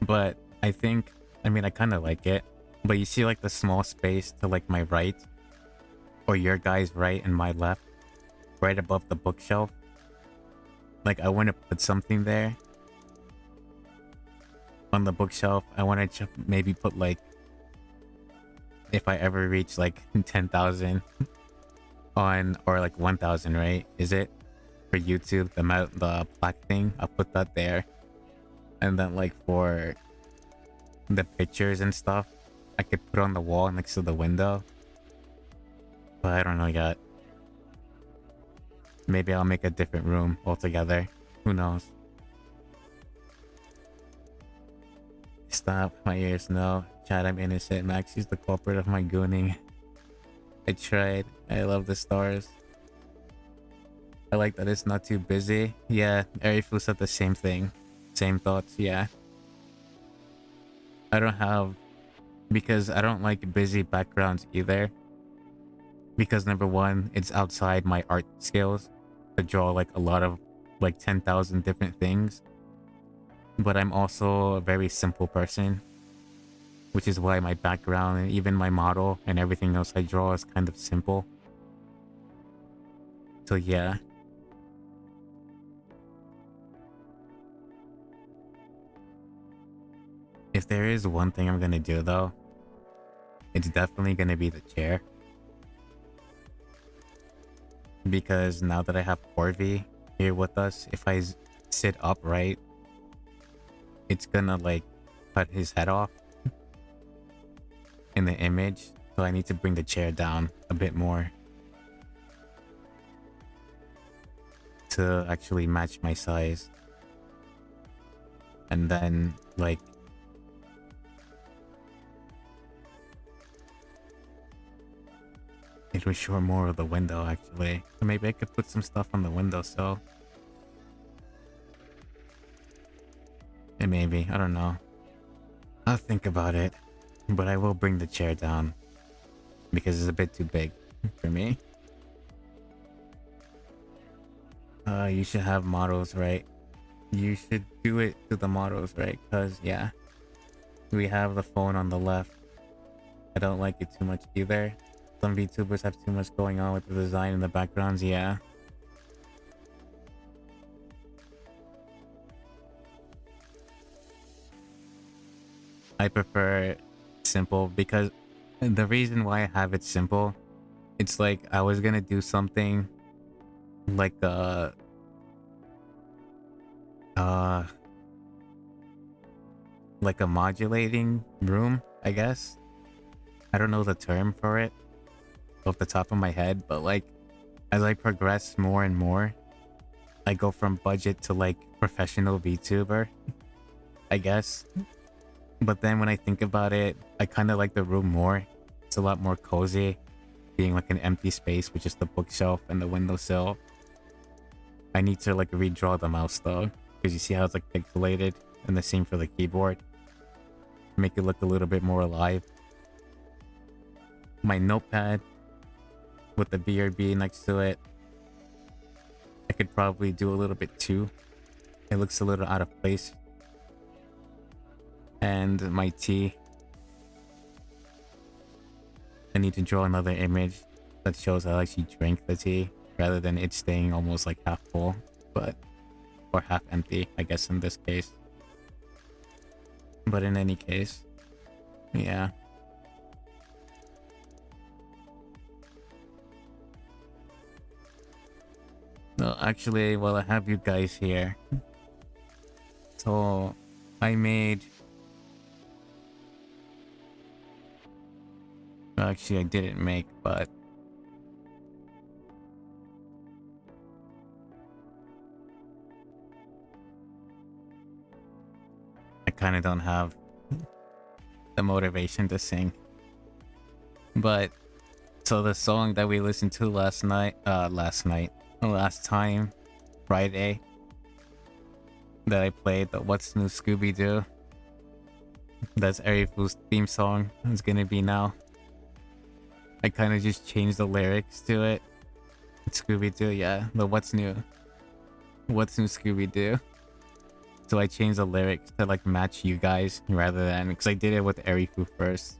But I think... I mean, I kind of like it. But you see like the small space to like my right, or your guys' right and my left, right above the bookshelf. Like I want to put something there on the bookshelf. I want to maybe put like, if I ever reach like 10,000 on, or like 1,000, right? Is it for YouTube, the plaque thing? I'll put that there. And then like for the pictures and stuff, I could put on the wall next to the window. But I don't know yet. Maybe I'll make a different room altogether. Who knows? Stop my ears, no. Chat, I'm innocent. Maxy's the culprit of my gooning. I tried. I love the stars. I like that it's not too busy. Yeah, Arifu said the same thing. Same thoughts, yeah. I don't have... Because I don't like busy backgrounds either. Because number one, it's outside my art skills to draw like a lot of like 10,000 different things. But I'm also a very simple person, which is why my background and even my model and everything else I draw is kind of simple. So yeah. If there is one thing I'm gonna do though, it's definitely gonna be the chair. Because now that I have Corby here with us, if I sit upright, it's gonna like cut his head off in the image. So I need to bring the chair down a bit more to actually match my size. And then like it would show more of the window actually. So maybe I could put some stuff on the windowsill. And maybe, I don't know. I'll think about it. But I will bring the chair down. Because it's a bit too big for me. You should have models, right? You should do it to the models, right? Because, yeah. We have the phone on the left. I don't like it too much either. Some VTubers have too much going on with the design and the backgrounds, yeah. I prefer simple because the reason why I have it simple, it's like I was gonna do something like like a modulating room, I guess. I don't know the term for it off the top of my head, but like as I progress more and more, I go from budget to like professional VTuber, I guess. But then when I think about it, I kind of like the room more. It's a lot more cozy, being like an empty space with just the bookshelf and the windowsill. I need to like redraw the mouse though, because you see how it's like pixelated, and the same for the keyboard. Make it look a little bit more alive. My notepad with the BRB next to it, I could probably do a little bit too. It looks a little out of place. And my tea. I need to draw another image that shows I actually drank the tea rather than it staying almost like half full, but or half empty, I guess in this case. But in any case, yeah. No, actually, while I have you guys here, so I made... Actually, I didn't make, but... I kind of don't have the motivation to sing. But, so the song that we listened to last time, Friday, that I played, the What's New Scooby-Doo, that's Arifu's theme song, it's gonna be now. I kind of just changed the lyrics to it. Scooby-Doo, yeah, the What's New Scooby-Doo. So I changed the lyrics to like match you guys rather than, because I did it with Arifu first.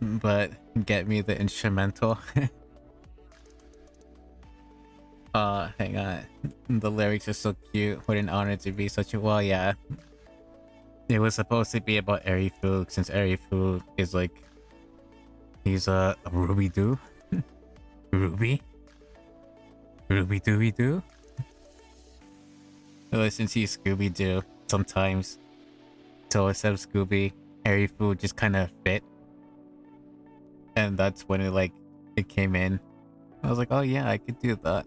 but get me the instrumental. Hang on. The lyrics are so cute. What an honor to be such a well, yeah. It was supposed to be about Arifu, since Arifu is like he's a Ruby Doo. Ruby? Ruby Dooby Doo? Well, since he's Scooby Doo, sometimes. So instead of Scooby, Arifu just kinda fit. And that's when it came in. I was like, oh yeah, I could do that.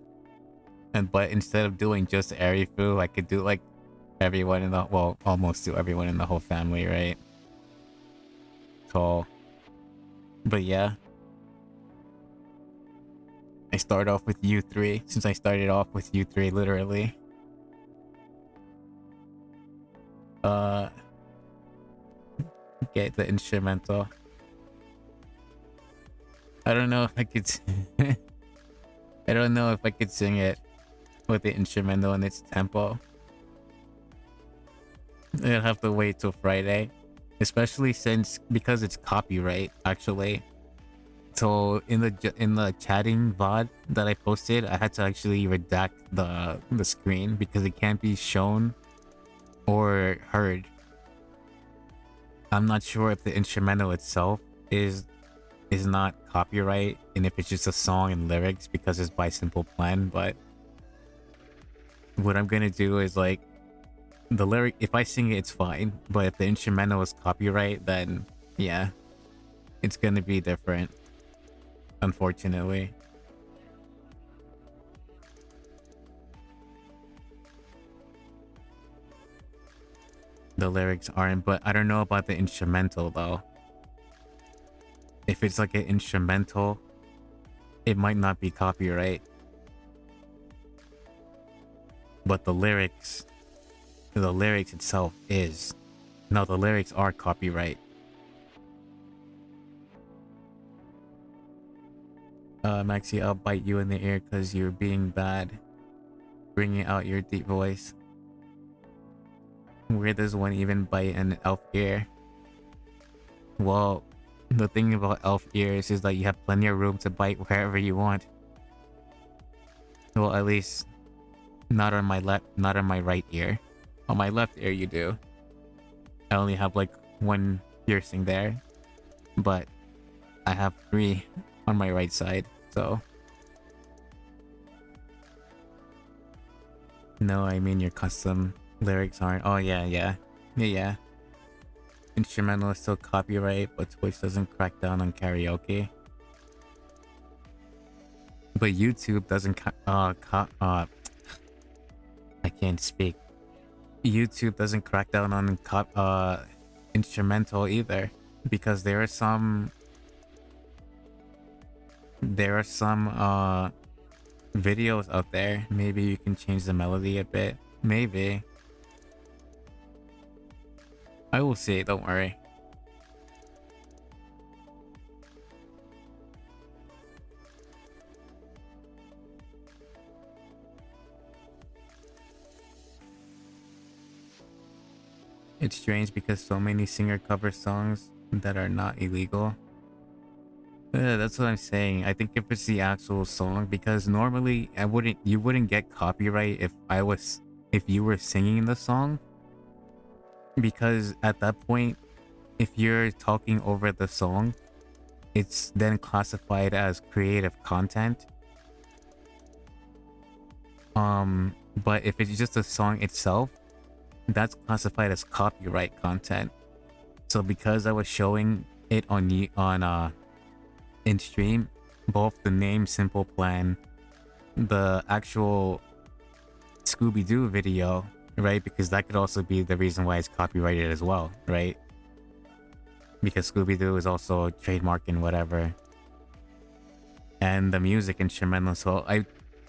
But instead of doing just Arifu, I could do like everyone in the, well, almost do everyone in the whole family, right? So, but yeah. I start off with you three, since I started off with you three, literally. Get the instrumental. I don't know if I could I don't know if I could sing it with the instrumental and its tempo. I'll have to wait till Friday, especially because it's copyright actually. So in the chatting VOD that I posted, I had to actually redact the screen because it can't be shown or heard. I'm not sure if the instrumental itself is not copyright and if it's just a song and lyrics because it's by Simple Plan, but what I'm gonna do is like the lyric, if I sing it, it's fine, but if the instrumental is copyright, then yeah, it's gonna be different, unfortunately. The lyrics aren't, but I don't know about the instrumental though. If it's like an instrumental, it might not be copyright. But the lyrics itself is. No, the lyrics are copyright. Maxy, I'll bite you in the ear because you're being bad. Bringing out your deep voice. Where does one even bite an elf ear? Well, the thing about elf ears is that you have plenty of room to bite wherever you want. Well, at least not on my right ear. On my left ear you do. I only have like one piercing there, but I have 3 on my right side, so. No, I mean your custom lyrics aren't. Oh yeah. Instrumental is still copyright, but Twitch doesn't crack down on karaoke. But YouTube doesn't I can't speak. YouTube doesn't crack down on instrumental either, because there are some videos out there. Maybe you can change the melody a bit. Maybe. I will see, don't worry. It's strange because so many singer cover songs that are not illegal. That's what I'm saying. I think if it's the actual song, because normally you wouldn't get copyright if you were singing the song. Because at that point, if you're talking over the song, it's then classified as creative content. But if it's just a song itself, that's classified as copyright content. So because I was showing it in stream, both the name Simple Plan, the actual Scooby-Doo video, right? Because that could also be the reason why it's copyrighted as well, right? Because Scooby-Doo is also trademark and whatever. And the music instrumental, so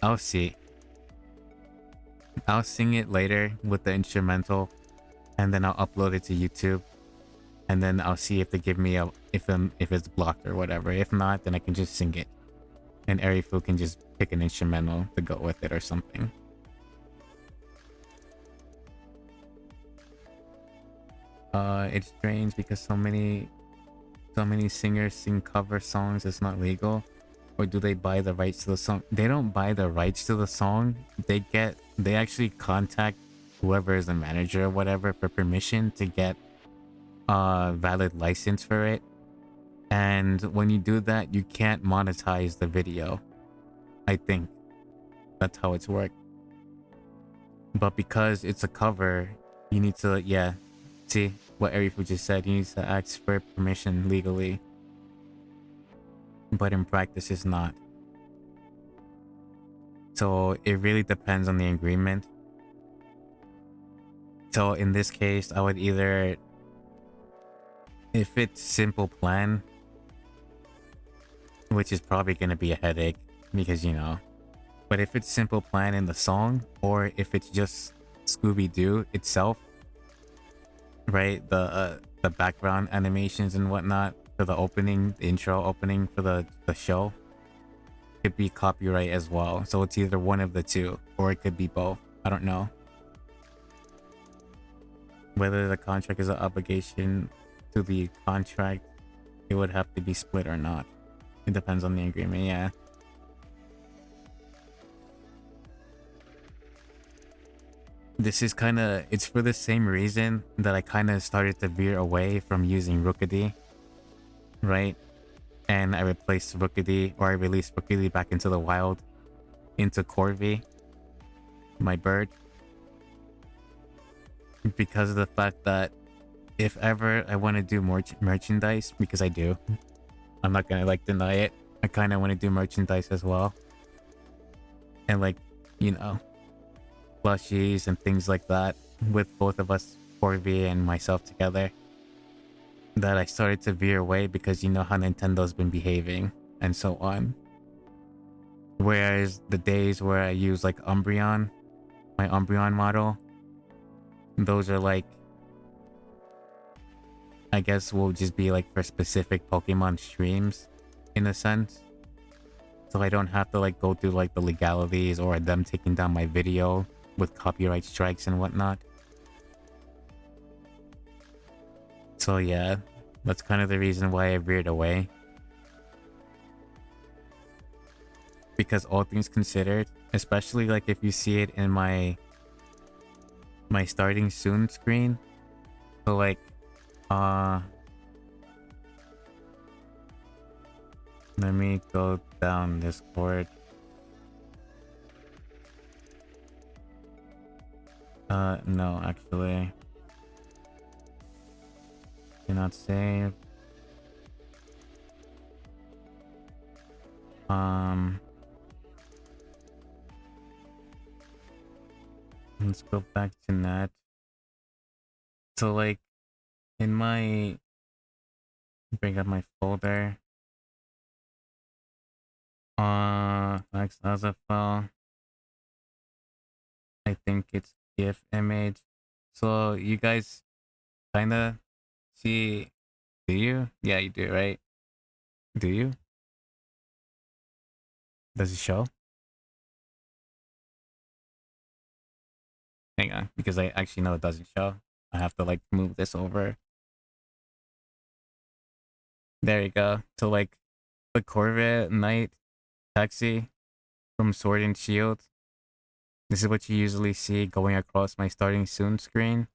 I'll see. I'll sing it later with the instrumental, and then I'll upload it to YouTube. And then I'll see if they give me if it's blocked or whatever. If not, then I can just sing it. And Arifu can just pick an instrumental to go with it or something. It's strange because so many so many singers sing cover songs, it's not legal? Or do they buy the rights to the song? They don't buy the rights to the song. They actually contact whoever is the manager or whatever for permission to get a valid license for it. And when you do that, you can't monetize the video. I think that's how it's worked. But because it's a cover, you need to, yeah, see what Arifu just said. You need to ask for permission legally. But in practice, it's not. So it really depends on the agreement. So in this case, I would either, if it's simple plan, which is probably going to be a headache because, you know, but if it's simple plan in the song, or if it's just Scooby-Doo itself, right, the background animations and whatnot for the opening, the intro opening for the show, could be copyright as well. So it's either one of the two, or it could be both. I don't know whether the contract is an obligation to the contract. It would have to be split or not. It depends on the agreement. Yeah. This is kind of, it's for the same reason that I kind of started to veer away from using Rookedy, right? And I replaced Rookedy, or I released Rookedy back into the wild, into Corvi, my bird. Because of the fact that if ever I want to do more merchandise, because I do, I'm not gonna like deny it, I kind of want to do merchandise as well. And like, you know, plushies and things like that with both of us, Corvi and myself together, that I started to veer away because you know how Nintendo's been behaving and so on. Whereas the days where I use like Umbreon, my Umbreon model, those are like, I guess will just be like for specific Pokemon streams in a sense. So I don't have to like go through like the legalities or them taking down my video with copyright strikes and whatnot. So yeah, that's kind of the reason why I veered away. Because all things considered, especially like if you see it in my starting soon screen, so like let me go down Discord. No, actually. Cannot save. Let's go back to net. So like in my, bring up my folder. Max as a file. I think it's GIF image. So you guys kinda see, do you? Yeah, you do, right? Do you? Does it show? Hang on, because I actually know it doesn't show. I have to like move this over. There you go. So like the Corvette Knight taxi from Sword and Shield. This is what you usually see going across my starting soon screen.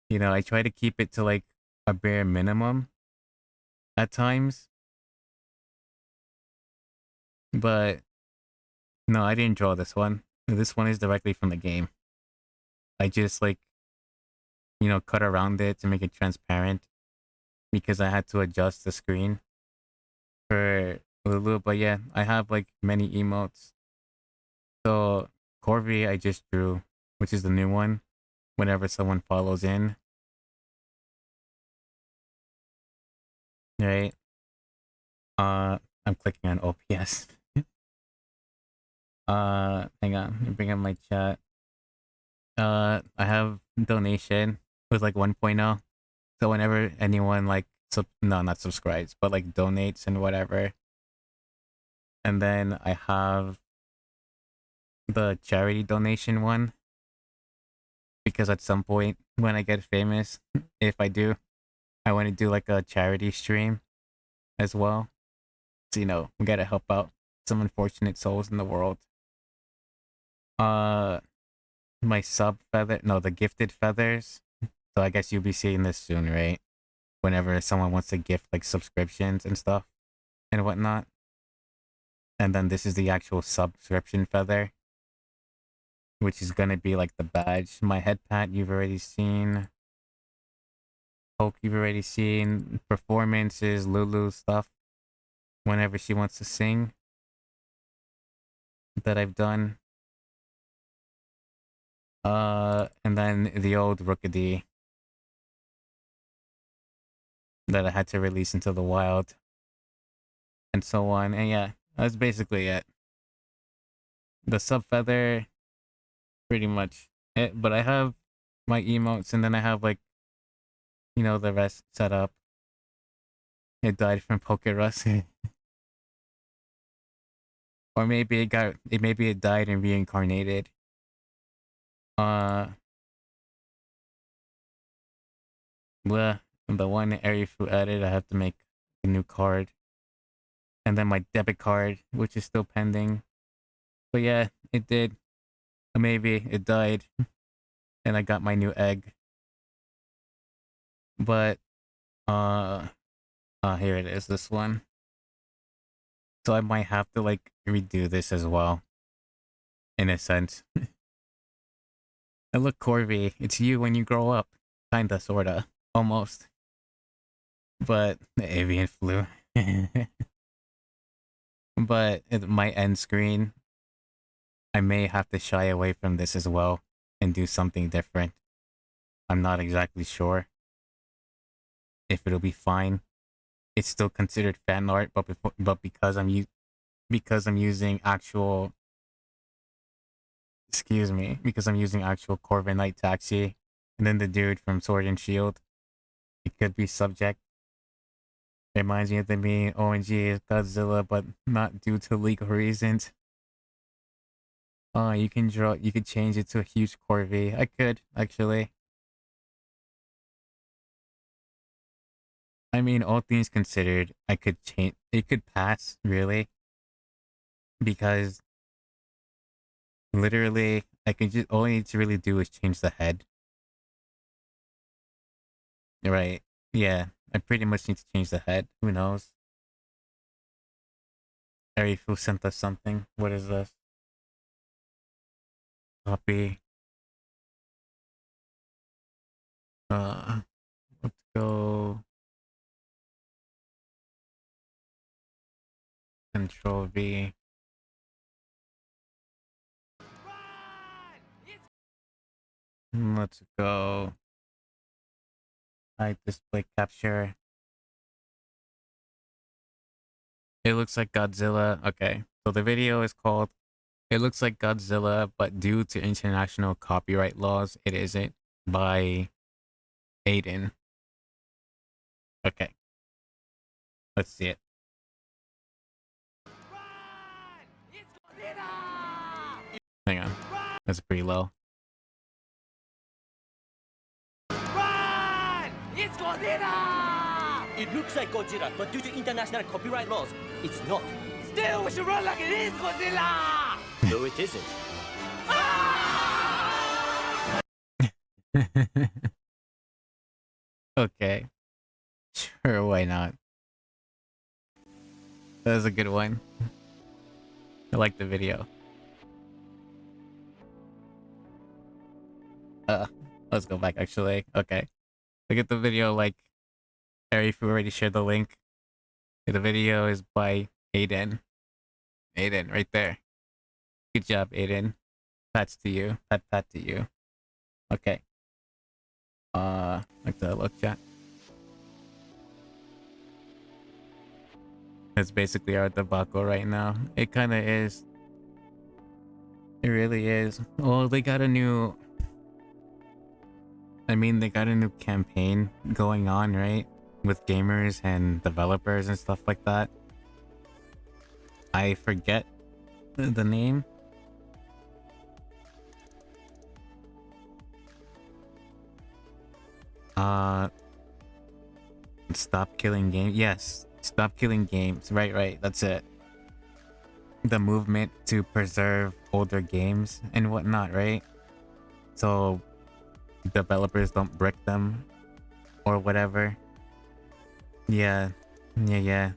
You know, I try to keep it to like a bare minimum at times. But no, I didn't draw this one. This one is directly from the game. I just like, you know, cut around it to make it transparent because I had to adjust the screen for a little. But yeah, I have like many emotes. So Corvi I just drew, which is the new one. Whenever someone follows in, right? I'm clicking on OPS. Hang on, let me bring up my chat. I have donation with like 1.0. So whenever anyone like no, not subscribes, but like donates and whatever. And then I have the charity donation one. Because at some point when I get famous, if I do, I want to do like a charity stream as well. So, you know, we gotta help out some unfortunate souls in the world. My sub feather, no, the gifted feathers. So I guess you'll be seeing this soon, right? Whenever someone wants to gift like subscriptions and stuff and whatnot. And then this is the actual subscription feather, which is gonna be like the badge. My head pat you've already seen. Poke you've already seen. Performances, Lulu stuff. Whenever she wants to sing. That I've done. And then the old Rookedy that I had to release into the wild. And so on. And yeah, that's basically it. The sub feather, pretty much it. But I have my emotes and then I have like, you know, the rest set up. It died from Poke Rust. Or maybe it died and reincarnated. Bleh. The one Arifu added, I have to make a new card. And then my debit card, which is still pending. But yeah, it did. Maybe it died. And I got my new egg. But, here it is, this one. So I might have to, like, redo this as well. In a sense. And look, Corby, it's you when you grow up. Kinda, sorta. Almost. But the avian flu. But my end screen, I may have to shy away from this as well and do something different. I'm not exactly sure if it'll be fine. It's still considered fan art, but because I'm using actual, because I'm using actual Corvin Knight Taxi, and then the dude from Sword and Shield, it could be subject. It reminds me of the meme ONG is Godzilla, but not due to legal reasons. You could change it to a huge Corvi. I could, actually. I mean, all things considered, I could change, it could pass, really. Because, literally, all I need to really do is change the head. Right, yeah, I pretty much need to change the head, who knows? Arifu sent us something, what is this? Copy. Let's go. Control V. Let's go. Hide display capture. It looks like Godzilla. Okay, so the video is called It Looks Like Godzilla, but due to international copyright laws, it isn't, by Aiden. Okay. Let's see it. Hang on. That's pretty low. Run! It's Godzilla! It looks like Godzilla, but due to international copyright laws, it's not. Still, we should run like it is Godzilla! No, it isn't. Okay. Sure, why not? That was a good one. I like the video. Let's go back actually. Okay. Look at the video, like Arifu already shared the link. The video is by Aiden. Aiden, right there. Good job, Aiden. Pats to you. Pat to you. Okay. Like the look chat. It's basically our debacle right now. It kinda is. It really is. Well, they got a new... I mean, they got a new campaign going on, right? With gamers and developers and stuff like that. I forget the name. Stop killing games. Yes, stop killing games. Right. That's it. The movement to preserve older games and whatnot, right? So developers don't brick them or whatever. Yeah. Yeah.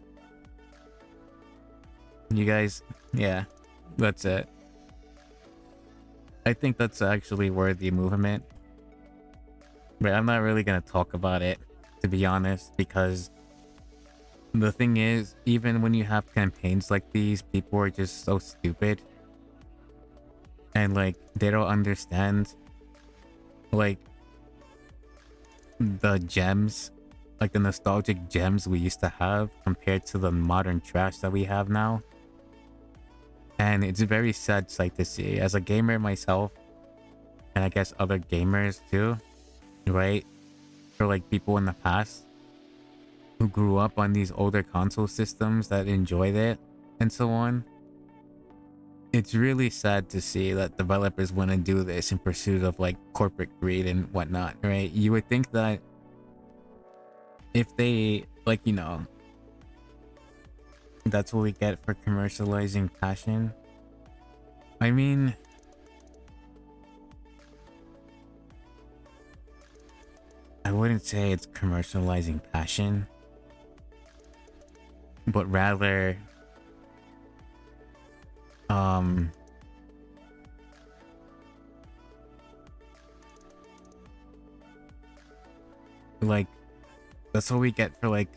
You guys, yeah, that's it. I think that's actually worthy movement. But I'm not really gonna talk about it, to be honest, because the thing is, even when you have campaigns like these, people are just so stupid. And like, they don't understand, like, the gems, like the nostalgic gems we used to have compared to the modern trash that we have now. And it's a very sad sight to see. As a gamer myself, and I guess other gamers too, right? Or like people in the past who grew up on these older console systems that enjoyed it and so on. It's really sad to see that developers want to do this in pursuit of like corporate greed and whatnot, right? You would think that if they, like, you know, that's what we get for commercializing passion. I mean, I wouldn't say it's commercializing passion, but rather, like, that's what we get for like,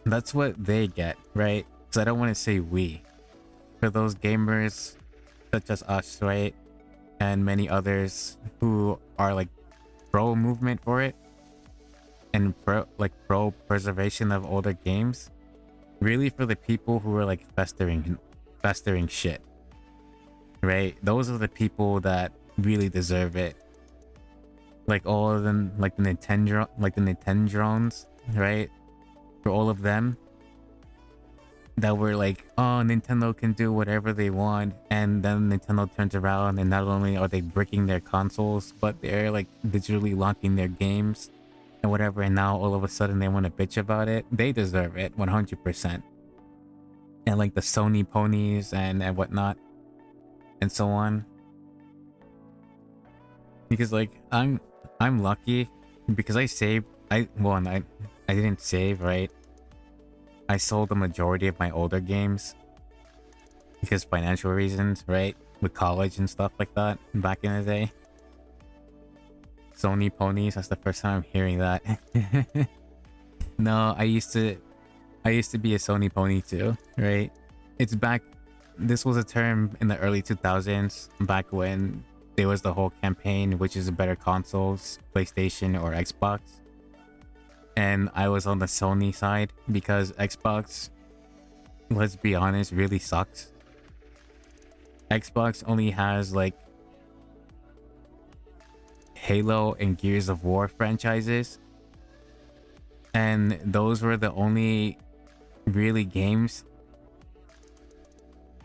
that's what they get, right? So I don't want to say we. For those gamers such as us, right? And many others who are like pro movement for it and pro preservation of older games. Really for the people who are like festering shit. Right? Those are the people that really deserve it. Like all of them, like the Nintendrons, right? For all of them that were like, oh, Nintendo can do whatever they want, and then Nintendo turns around and not only are they bricking their consoles, but they're like digitally locking their games and whatever, and now all of a sudden they want to bitch about it. They deserve it 100%. And like the Sony ponies and whatnot and so on, because like I'm lucky because I saved. I didn't save, right? I sold the majority of my older games because financial reasons, right? With college and stuff like that back in the day. Sony ponies, that's the first time I'm hearing that. No, I used to be a Sony pony too, right? It's back, this was a term in the early 2000s, back when there was the whole campaign, which is better consoles, PlayStation or Xbox. And I was on the Sony side because Xbox, let's be honest, really sucks. Xbox only has like Halo and Gears of War franchises, and those were the only really games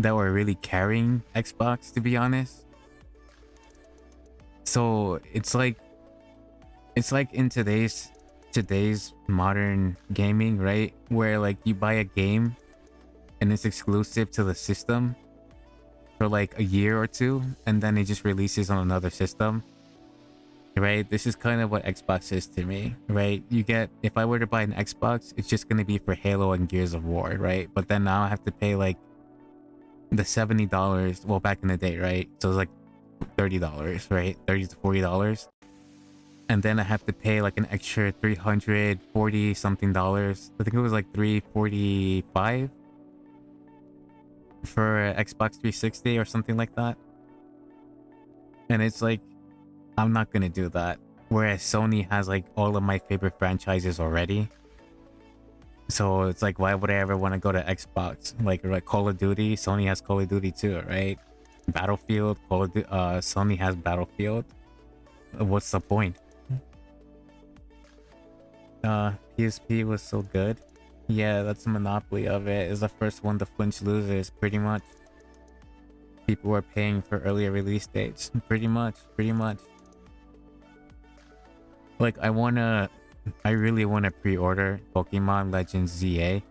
that were really carrying Xbox, to be honest. So it's like in today's modern gaming, right, where like you buy a game and it's exclusive to the system for like a year or two, and then it just releases on another system, right? This is kind of what Xbox is to me, right? You get, if I were to buy an Xbox, it's just going to be for Halo and Gears of War, right? But then now I have to pay like the $70, well, back in the day, right? So it's like $30, right? $30 to $40. And then I have to pay like an extra $340 something dollars. I think it was like $345 for Xbox 360 or something like that. And it's like, I'm not gonna do that. Whereas Sony has like all of my favorite franchises already. So it's like, why would I ever want to go to Xbox? Like Call of Duty, Sony has Call of Duty too, right? Battlefield, Sony has Battlefield. What's the point? PSP was so good. Yeah, that's a monopoly of it. It's the first one to flinch losers, pretty much. People were paying for earlier release dates, pretty much. Like, I wanna I really want to pre-order Pokemon Legends ZA,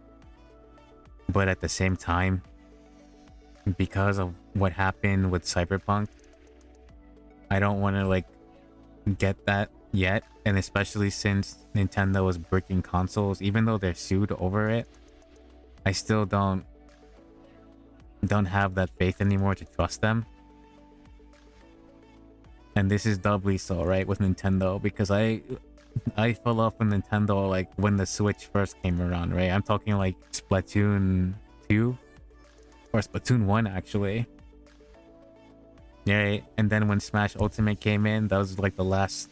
but at the same time, because of what happened with Cyberpunk, I don't want to like get that yet. And especially since Nintendo is bricking consoles, even though they're sued over it, I still don't have that faith anymore to trust them. And this is doubly so, right, with Nintendo, because I fell off with Nintendo like when the Switch first came around, right? I'm talking like Splatoon 2 or Splatoon 1 actually. Yeah, and then when Smash Ultimate came in, that was like the last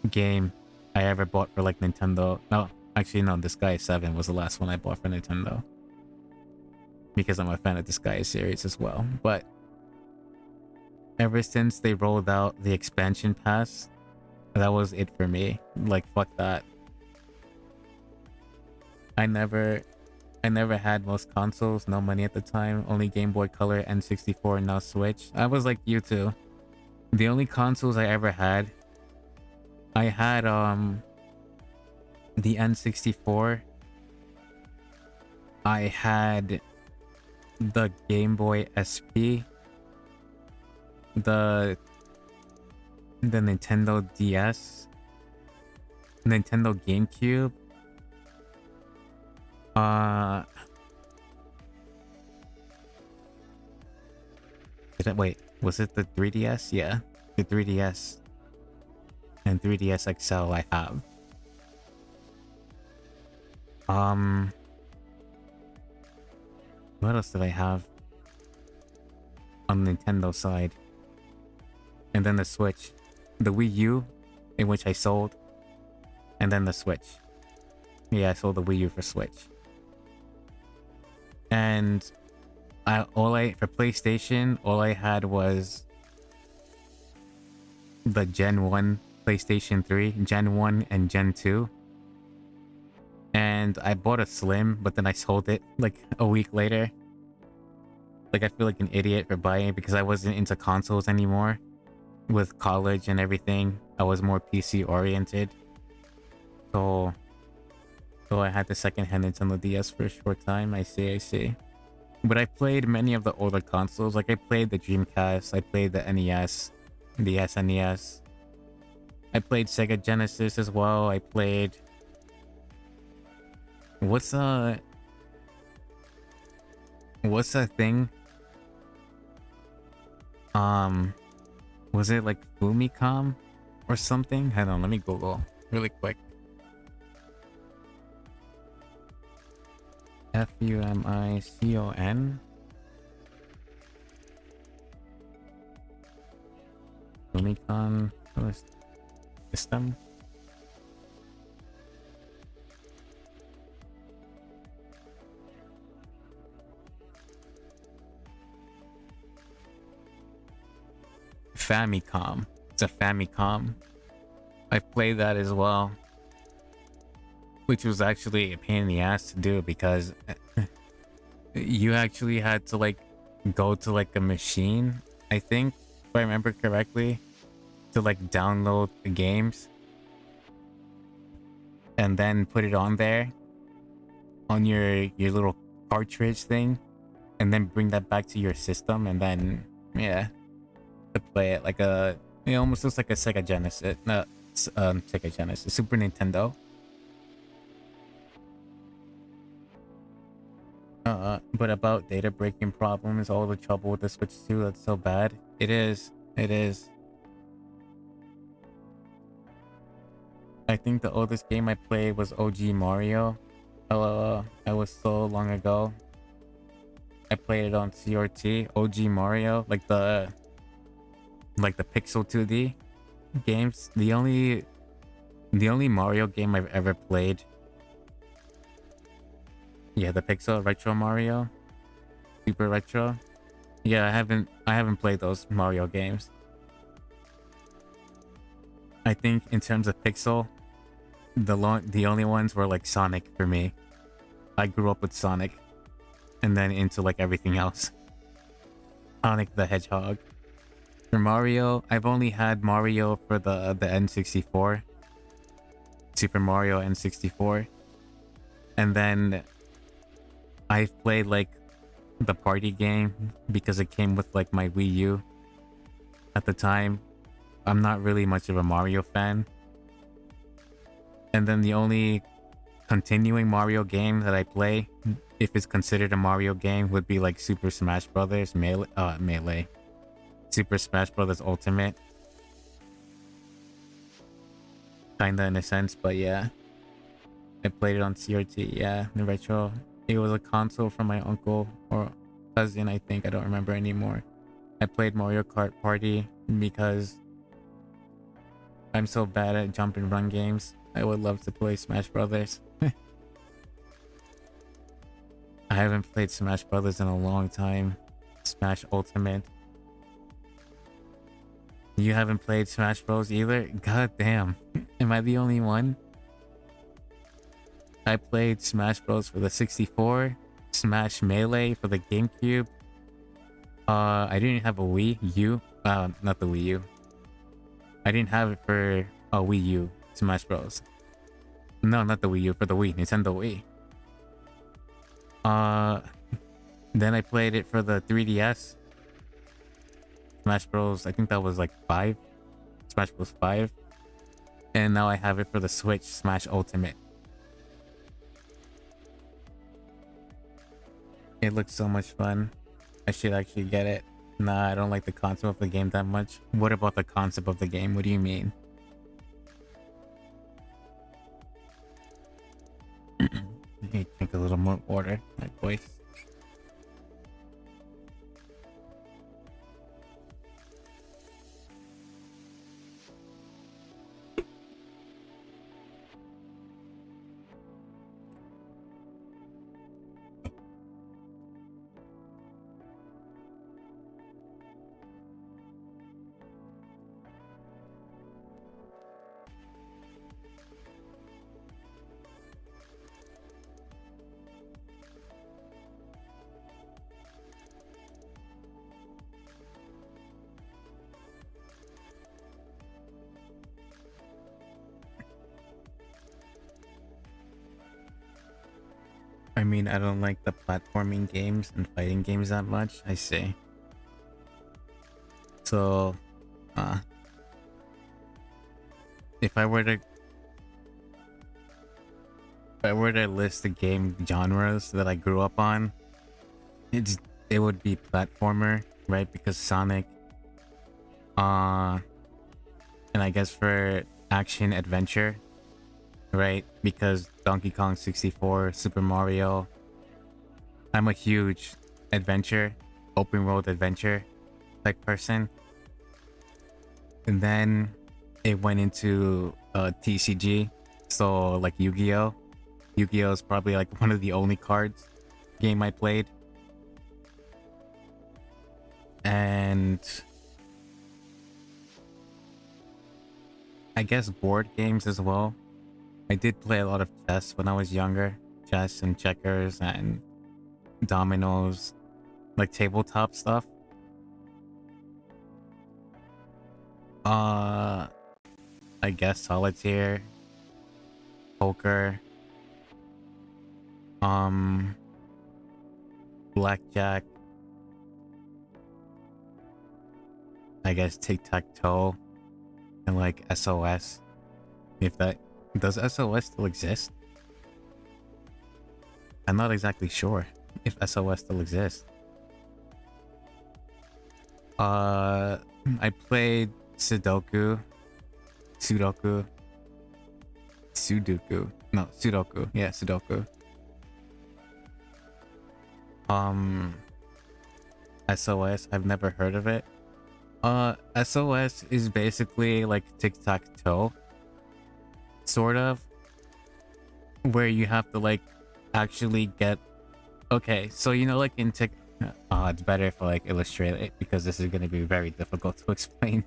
game I ever bought for like Nintendo. No, actually no, Disgaea 7 was the last one I bought for Nintendo. Because I'm a fan of Disgaea series as well. But ever since they rolled out the expansion pass, that was it for me. Like, fuck that. I never had most consoles, no money at the time, only Game Boy Color, N64, and now Switch. I was like you too. The only consoles I ever had, I had the N64. I had the Game Boy SP, the Nintendo DS, Nintendo GameCube, wait, was it the 3DS? Yeah, the 3DS and 3DS XL I have. What else did I have on the Nintendo side? And then the Switch, the Wii U, in which I sold, and then the Switch. Yeah, I sold the Wii U for Switch. And for PlayStation, all I had was the Gen 1 PlayStation 3, Gen 1 and Gen 2. And I bought a Slim, but then I sold it like a week later. Like, I feel like an idiot for buying it because I wasn't into consoles anymore. With college and everything, I was more PC oriented. So I had the second-hand Nintendo DS for a short time. I see. But I played many of the older consoles. Like, I played the Dreamcast, I played the NES, the SNES. I played Sega Genesis as well. I played... What's that thing? Was it like Famicom or something? Hold on, let me Google really quick. Famicon? Famicom system? Famicom. It's a Famicom. I played that as well. Which was actually a pain in the ass to do because you actually had to like go to like a machine, I think, if I remember correctly, to like download the games and then put it on there on your little cartridge thing and then bring that back to your system and then yeah, to play it like a, it almost looks like a Sega Genesis, no, Sega Genesis, Super Nintendo. But about data breaking problems, all the trouble with the Switch 2, that's so bad. It is. I think the oldest game I played was OG Mario. That was so long ago. I played it on CRT. OG Mario, like the Pixel 2D games. The only Mario game I've ever played. Yeah, the Pixel Retro Mario, Super Retro. Yeah, I haven't played those Mario games. I think in terms of Pixel, the only ones were like Sonic for me. I grew up with Sonic, and then into like everything else. Sonic the Hedgehog. For Mario, I've only had Mario for the N64. Super Mario N64. And then I played like the party game because it came with like my Wii U at the time. I'm not really much of a Mario fan. And then the only continuing Mario game that I play, if it's considered a Mario game, would be like Super Smash Brothers Melee. Super Smash Brothers Ultimate. Kinda in a sense, but yeah. I played it on CRT, yeah, the retro. It was a console from my uncle or cousin, I think. I don't remember anymore. I played Mario Kart Party because I'm so bad at jump and run games. I would love to play Smash Brothers. I haven't played Smash Brothers in a long time. Smash Ultimate. You haven't played Smash Bros either? God damn. Am I the only one? I played Smash Bros for the 64, Smash Melee for the GameCube. I didn't have a Wii U. Not the Wii U. I didn't have it for a Wii U, Smash Bros. No, not the Wii U, for the Wii, Nintendo Wii. Then I played it for the 3DS. Smash Bros, I think that was like 5. Smash Bros 5. And now I have it for the Switch, Smash Ultimate. It looks so much fun. I should actually get it. Nah, I don't like the concept of the game that much. What about the concept of the game? What do you mean? I need to drink a little more water, my voice. I mean, I don't like the platforming games and fighting games that much, I see. So, if I were to list the game genres that I grew up on, it would be platformer, right? Because Sonic. And I guess for action adventure, right? Because Donkey Kong 64, Super Mario. I'm a huge adventure, open world adventure type person. And then it went into TCG, so like Yu-Gi-Oh! Yu-Gi-Oh! Is probably like one of the only cards game I played. And I guess board games as well. I did play a lot of chess when I was younger. Chess and checkers and dominoes, like tabletop stuff. I guess solitaire, poker, blackjack, I guess tic-tac-toe, and like SOS. If that does SOS still exist? I'm not exactly sure if SOS still exists. I played Sudoku. Yeah, Sudoku. SOS, I've never heard of it. SOS is basically like tic-tac-toe, sort of, where you have to like actually get. Okay, so you know, like in it's better if I like illustrate it because this is going to be very difficult to explain.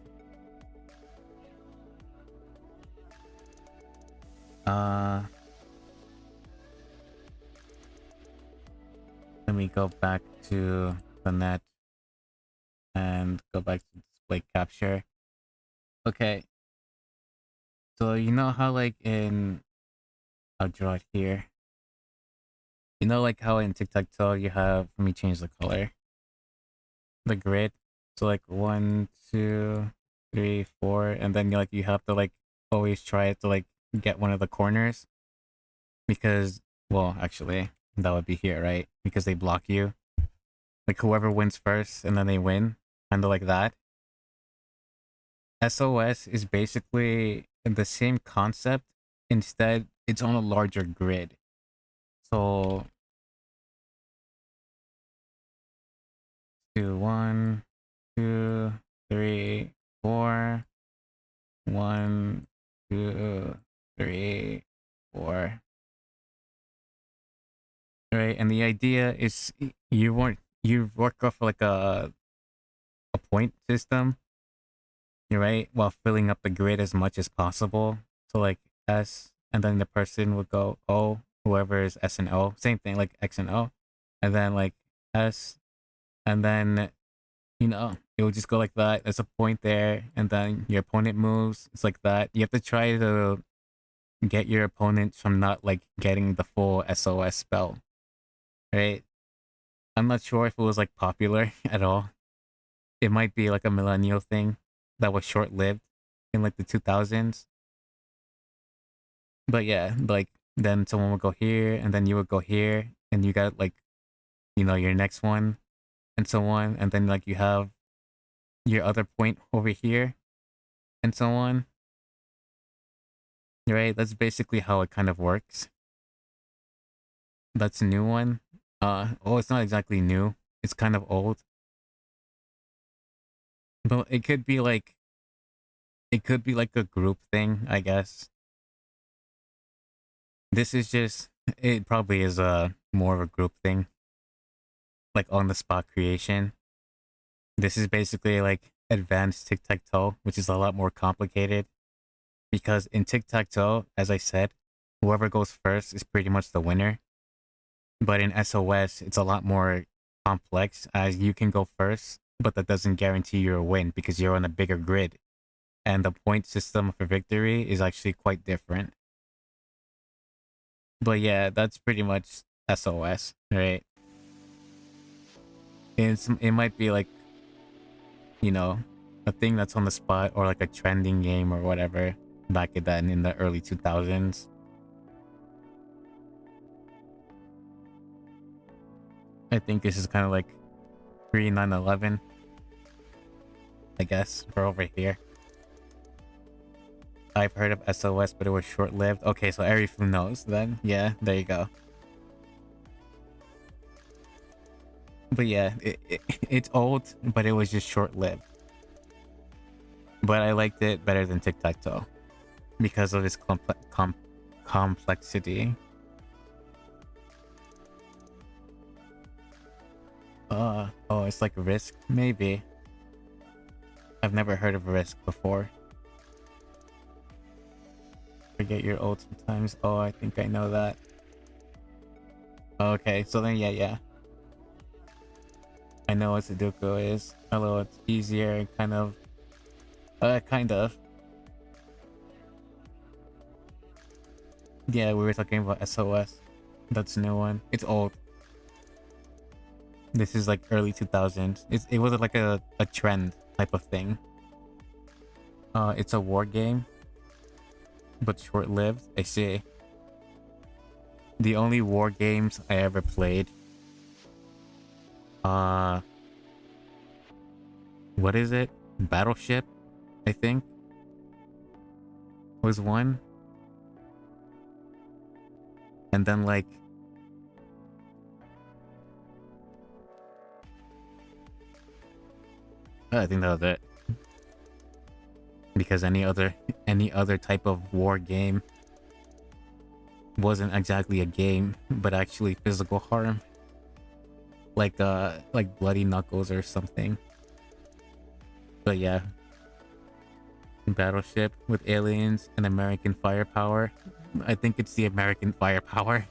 Let me go back to the net and go back to display capture. Okay, So you know how like in I'll draw it here. You know like how in tic-tac-toe you have, let me change the color. The grid. So like 1, 2, 3, 4, and then you have to like always try to like get one of the corners. Because well actually that would be here, right? Because they block you. Like whoever wins first and then they win. Kinda like that. SOS is basically the same concept. Instead, it's on a larger grid. So do 1, 2, 3, 4. 1, 2, 3, 4. Right, and the idea is you work off like a point system, right? While filling up the grid as much as possible. So like S, and then the person would go O, whoever is S and O. Same thing like X and O, and then like S, and then it will just go like that. There's a point there, and then your opponent moves. It's like that. You have to try to get your opponent from not like getting the full SOS spell, right? I'm not sure if it was like popular at all. It might be like a millennial thing that was short lived in like the 2000s. But yeah, like then someone would go here, and then you would go here, and you got like your next one, and so on, and then like you have your other point over here, and so on. Right? That's basically how it kind of works. That's a new one. Oh, it's not exactly new. It's kind of old. But it could be like a group thing, I guess. This is just it probably is a more of a group thing. Like on the spot creation. This is basically like advanced tic-tac-toe, which is a lot more complicated. Because in tic-tac-toe, as I said, whoever goes first is pretty much the winner. But in SOS, it's a lot more complex as you can go first, but that doesn't guarantee you a win because you're on a bigger grid. And the point system for victory is actually quite different. But yeah, that's pretty much SOS, right? It might be like, a thing that's on the spot or like a trending game or whatever back then in the early 2000s. I think this is kind of like pre 9/11, I guess, for over here. I've heard of SOS, but it was short-lived. Okay, so Arifu knows then. Yeah, there you go. But yeah, it's old, but it was just short-lived. But I liked it better than Tic-Tac-Toe because of its complexity. Oh, it's like Risk, maybe. I've never heard of Risk before. Forget your ult sometimes. Oh, I think I know that. Okay, so then yeah. I know what Sudoku is. Although it's easier, kind of. Yeah, we were talking about SOS. That's a new one. It's old. This is like early 2000s. It was like a trend type of thing. It's a war game, but short-lived. I see. The only war games I ever played. What is it? Battleship, I think, was one. And then like I think that was it. Because any other type of war game wasn't exactly a game, but actually physical harm. Like Bloody Knuckles or something. But yeah. Battleship with aliens and American firepower. I think it's the American firepower.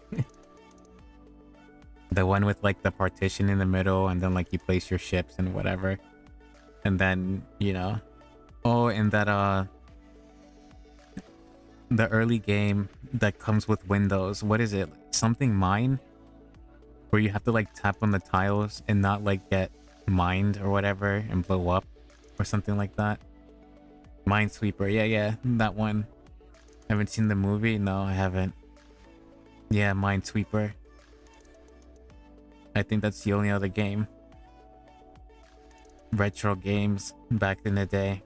The one with like the partition in the middle, and then like you place your ships and whatever. And then, oh, and that the early game that comes with Windows. What is it? Something mine? Where you have to like tap on the tiles and not like get mined or whatever and blow up or something like that. Minesweeper. Yeah, that one. Haven't seen the movie? No, I haven't. Yeah, Minesweeper. I think that's the only other game. Retro games back in the day.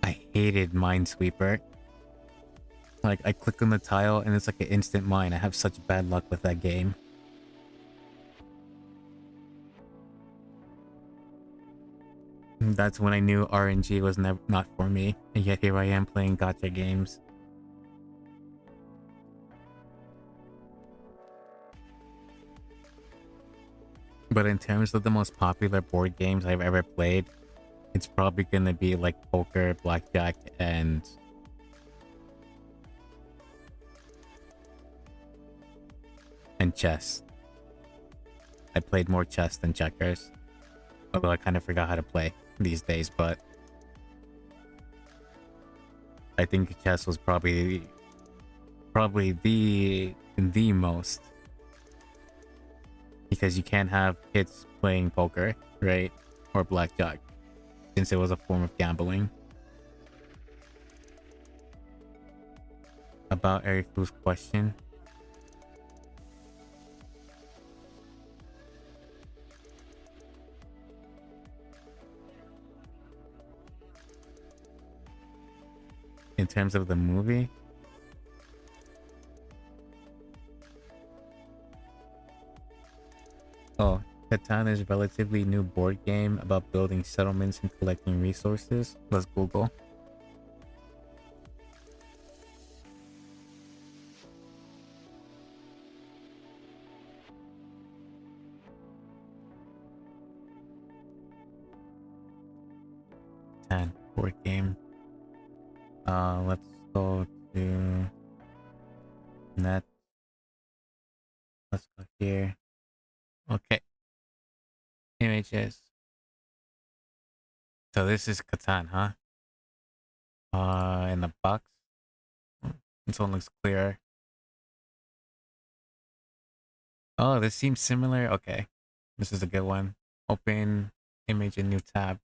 I hated Minesweeper. Like, I click on the tile and it's like an instant mine. I have such bad luck with that game. That's when I knew RNG was not for me. And yet here I am playing gacha games. But in terms of the most popular board games I've ever played, it's probably gonna be like poker, blackjack, and chess. I played more chess than checkers. Although I kind of forgot how to play these days, but I think chess was probably the most, because you can't have kids playing poker, right? Or blackjack, since it was a form of gambling. About Eriku's question. In terms of the movie, oh, Catan is a relatively new board game about building settlements and collecting resources. Let's Google. Catan board game. Let's go to net. Let's go here. Okay. Images. So this is Catan, huh? In the box. This one looks clearer. Oh, this seems similar. Okay. This is a good one. Open image in new tab.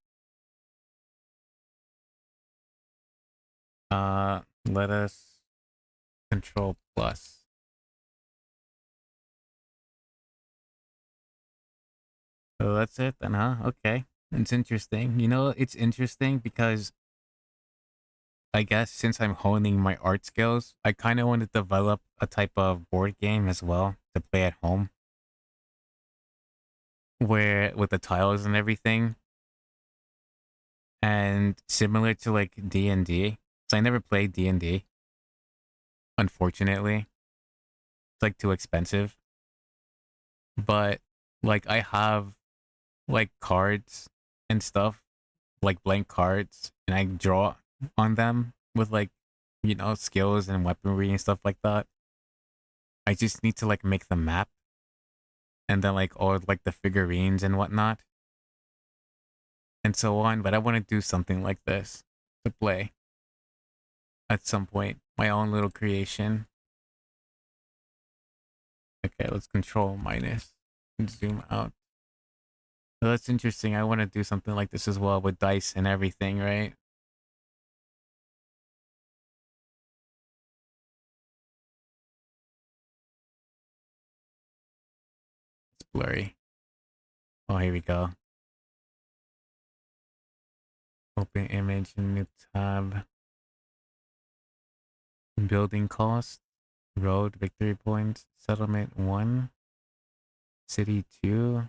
Let us control plus. So that's it then, huh? Okay. It's interesting. You know, it's interesting because I guess since I'm honing my art skills, I kind of want to develop a type of board game as well to play at home. Where with the tiles and everything. And similar to like D&D. So I never played D&D. Unfortunately. It's like too expensive. But like I have like cards and stuff, like blank cards, and I draw on them with like, you know, skills and weaponry and stuff like that. I just need to like make the map and then like all like the figurines and whatnot and so on. But I want to do something like this to play at some point, my own little creation. Okay, let's control minus and zoom out. So that's interesting. I want to do something like this as well with dice and everything, right? It's blurry. Oh, here we go. Open image in new tab. Building cost. Road, victory points. Settlement 1. City 2.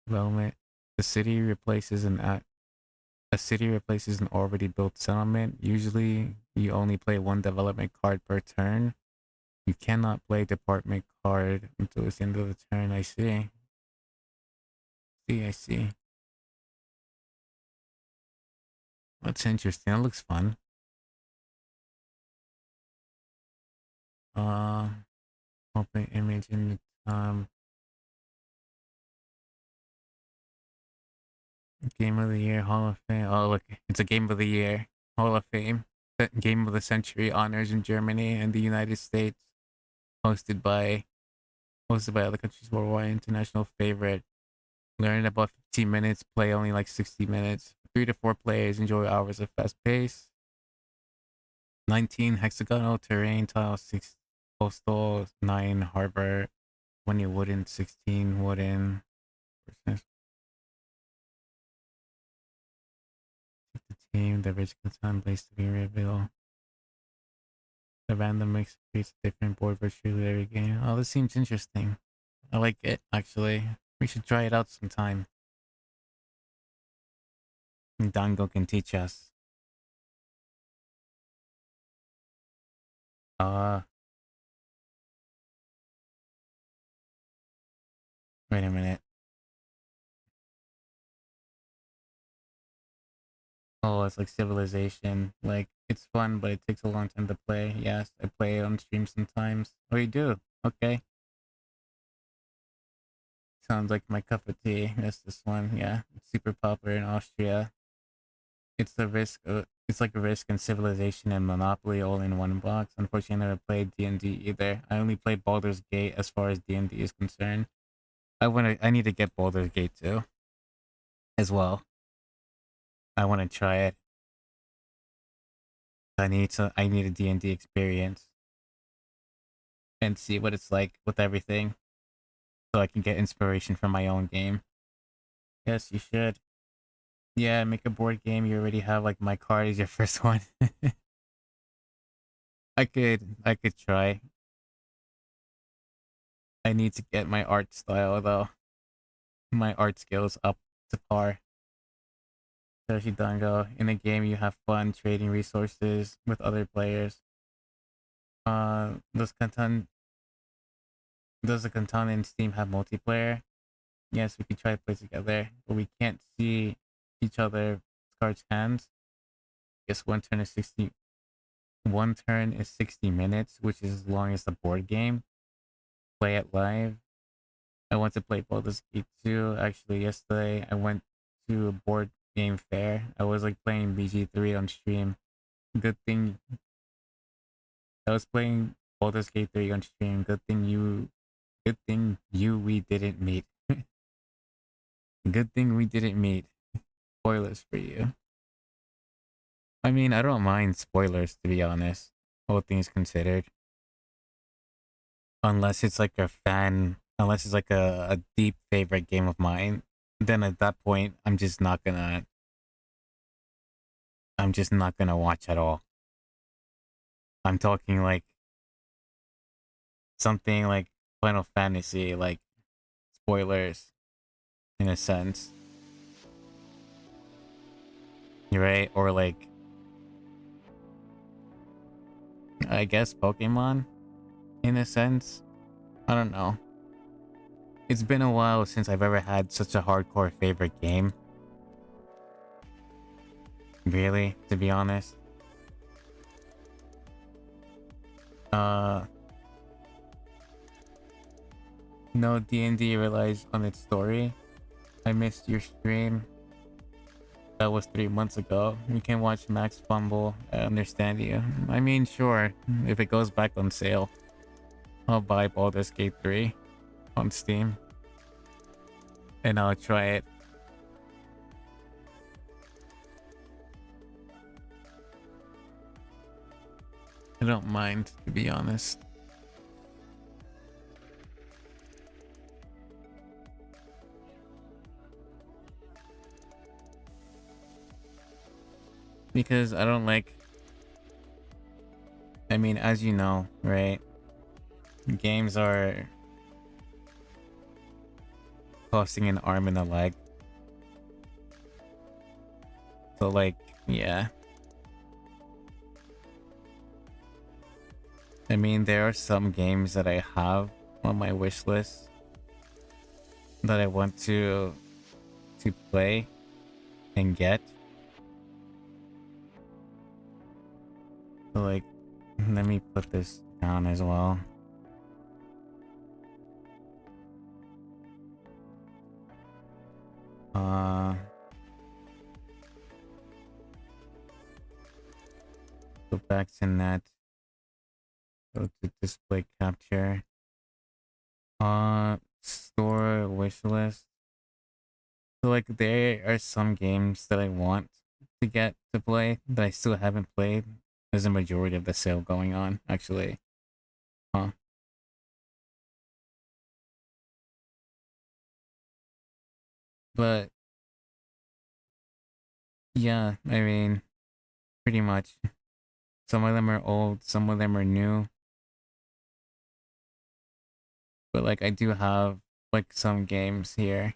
Development. The city replaces a city replaces an already built settlement. Usually, you only play one development card per turn. You cannot play department card until it's the end of the turn. I see. I see. That's interesting. That looks fun. Open image in the Game of the Year, Hall of Fame. Oh, look, it's a Game of the Year, Hall of Fame, Game of the Century honors in Germany and the United States, hosted by other countries worldwide. International favorite. Learn in about 15 minutes, play only like 60 minutes. 3 to 4 players, enjoy hours of fast pace. 19 hexagonal terrain tiles, 6 coastal, 9 harbor, 20 wooden, 16 wooden. The team, the rich time place to be revealed. The random mix creates a different board virtually every game. Oh, this seems interesting. I like it, actually. We should try it out sometime. Dango can teach us. Wait a minute. Oh, it's like Civilization. Like, it's fun, but it takes a long time to play. Yes, I play it on stream sometimes. Oh, you do? Okay. Sounds like my cup of tea. That's this one. Yeah, it's super popular in Austria. It's the risk. It's like Risk and Civilization and Monopoly all in one box. Unfortunately, I never played D&D either. I only played Baldur's Gate as far as D&D is concerned. I need to get Baldur's Gate too, as well. I want to try it. I need a D&D experience and see what it's like with everything, so I can get inspiration from my own game. Yes, you should. Yeah, make a board game. You already have like my card is your first one. I could try. I need to get my art style though. My art skills up to par. Dango. In a game you have fun trading resources with other players. Does the Catan and Steam have multiplayer? Yes, we could try to play together, but we can't see each other's cards' hands. Guess one turn is 60 minutes, which is as long as the board game. Play it live. I want to play Baldur's Gate 2. Actually, yesterday I went to a board game fair. I was like playing BG3 on stream. Good thing I was playing Baldur's Gate 3 on stream. Good thing we didn't meet. Good thing we didn't meet. Spoilers for you. I mean, I don't mind spoilers, to be honest. All things considered. Unless it's like a deep favorite game of mine, then at that point I'm just not gonna watch at all. I'm talking like something like Final Fantasy, like spoilers in a sense. Right? Or like, I guess Pokemon in a sense. I don't know. It's been a while since I've ever had such a hardcore favorite game. Really, to be honest. No, D&D relies on its story. I missed your stream. That was 3 months ago. You can watch Max fumble. I understand you. I mean, sure. If it goes back on sale, I'll buy Baldur's Gate 3 on Steam. And I'll try it. I don't mind, to be honest. Because I don't like... I mean, as you know, right? Games are costing an arm and a leg. So, like, yeah. I mean, there are some games that I have on my wish list that I want to play and get. So, like, let me put this down as well. Go back to net. Go to display capture. Store wish list. So like there are some games that I want to get to play that I still haven't played. There's a majority of the sale going on, actually. Huh. But yeah, I mean, pretty much. Some of them are old, some of them are new. But like I do have like some games here.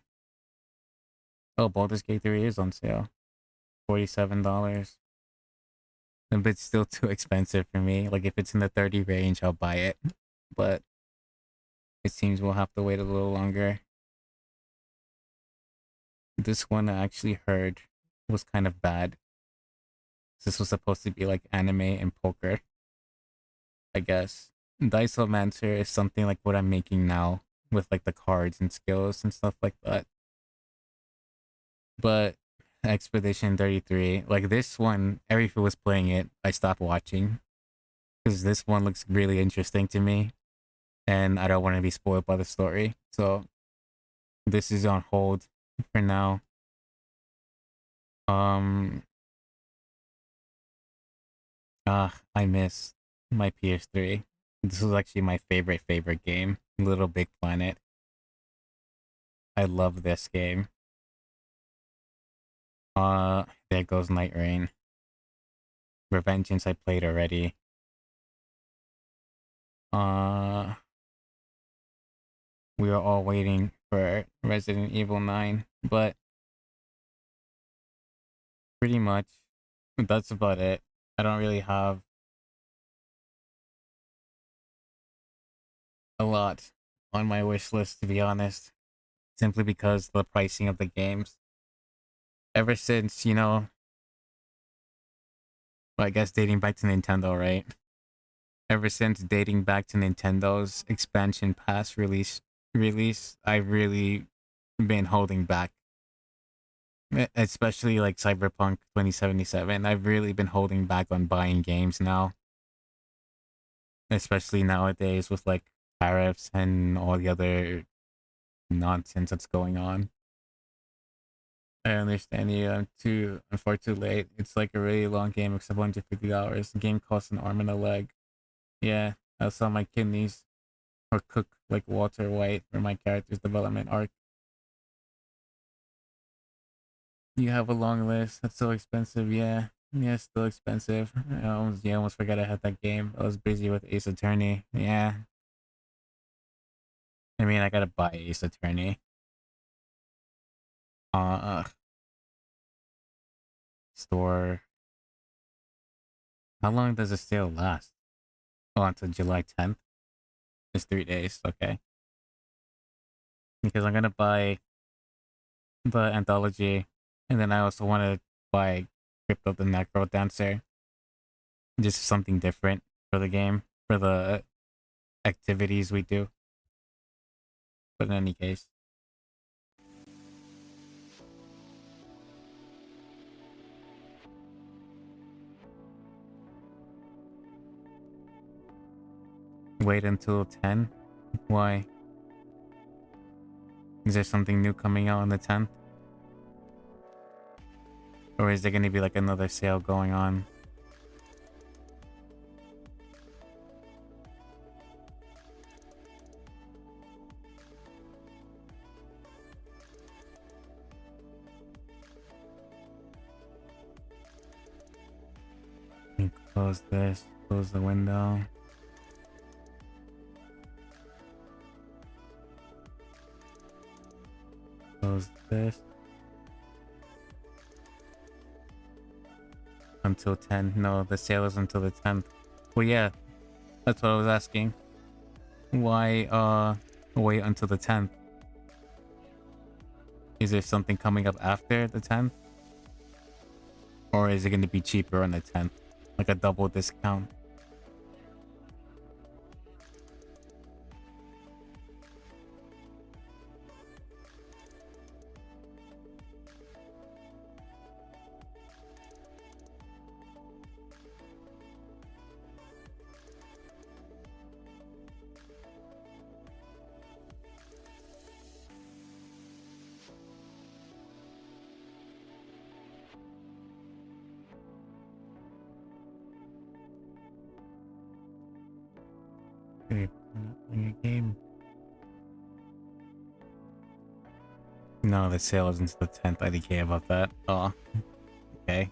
Oh, Baldur's Gate 3 is on sale. $47. But it's still too expensive for me. Like if it's in the 30 range, I'll buy it. But it seems we'll have to wait a little longer. This one I actually heard was kind of bad. This was supposed to be like anime and poker, I guess. Diceomancer is something like what I'm making now with like the cards and skills and stuff like that. But Expedition 33, like this one, everyone was playing it. I stopped watching because this one looks really interesting to me and I don't want to be spoiled by the story. So this is on hold for now. I miss my PS3. This was actually my favorite game, Little Big Planet. I love this game. There goes Night Rain. Revengeance I played already. We are all waiting for Resident Evil 9, but pretty much that's about it. I don't really have a lot on my wish list, to be honest, simply because the pricing of the games. Ever since, well, I guess dating back to Nintendo, right? Ever since dating back to Nintendo's expansion pass release, I've really been holding back. Especially like Cyberpunk 2077. I've really been holding back on buying games now. Especially nowadays with like tariffs and all the other nonsense that's going on. I understand you. I'm far too late. It's like a really long game except $150. The game costs an arm and a leg. Yeah, I'll sell my kidneys or cook like Walter White for my character's development arc. You have a long list. That's so expensive. Yeah, it's still expensive. I almost forgot I had that game. I was busy with Ace Attorney. Yeah. I mean, I gotta buy Ace Attorney. Store. How long does the sale last? Oh, until July 10th? It's 3 days. Okay. Because I'm gonna buy the anthology, and then I also want to buy Crypt of the Necro Dancer. Just something different for the game, for the activities we do. But in any case. Wait until 10? Why? Is there something new coming out on the 10th? Or is there gonna be like another sale going on? Close this, close the window. Close this. Until 10. No, the sale is until the 10th. Well, yeah, that's what I was asking. Why, wait until the 10th? Is there something coming up after the 10th? Or is it going to be cheaper on the 10th? Like a double discount? you're not playing a game. No, the sale is until the 10th. I didn't care about that. Oh, okay.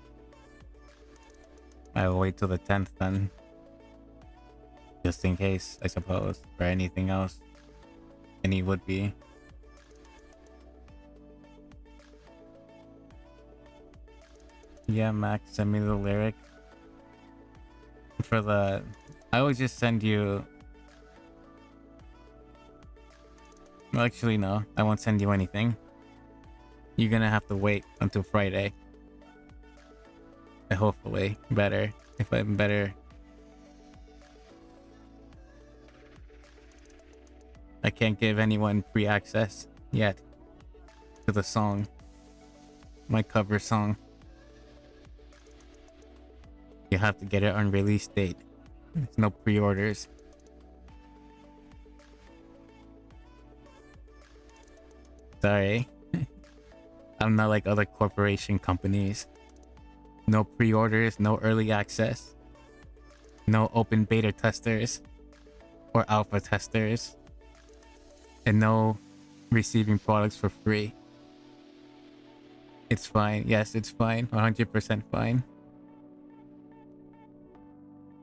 I'll wait till the 10th then. Just in case, I suppose. For anything else. Any would be. Yeah, Max, send me the lyric. For the... I always just send you... Well, actually, no. I won't send you anything. You're gonna have to wait until Friday. Hopefully, better. If I'm better. I can't give anyone free access yet to the song. My cover song. You have to get it on release date. There's no pre-orders. Sorry. I'm not like other corporation companies. No pre-orders, no early access. No open beta testers or alpha testers. And no receiving products for free. It's fine. Yes, it's fine. 100% fine.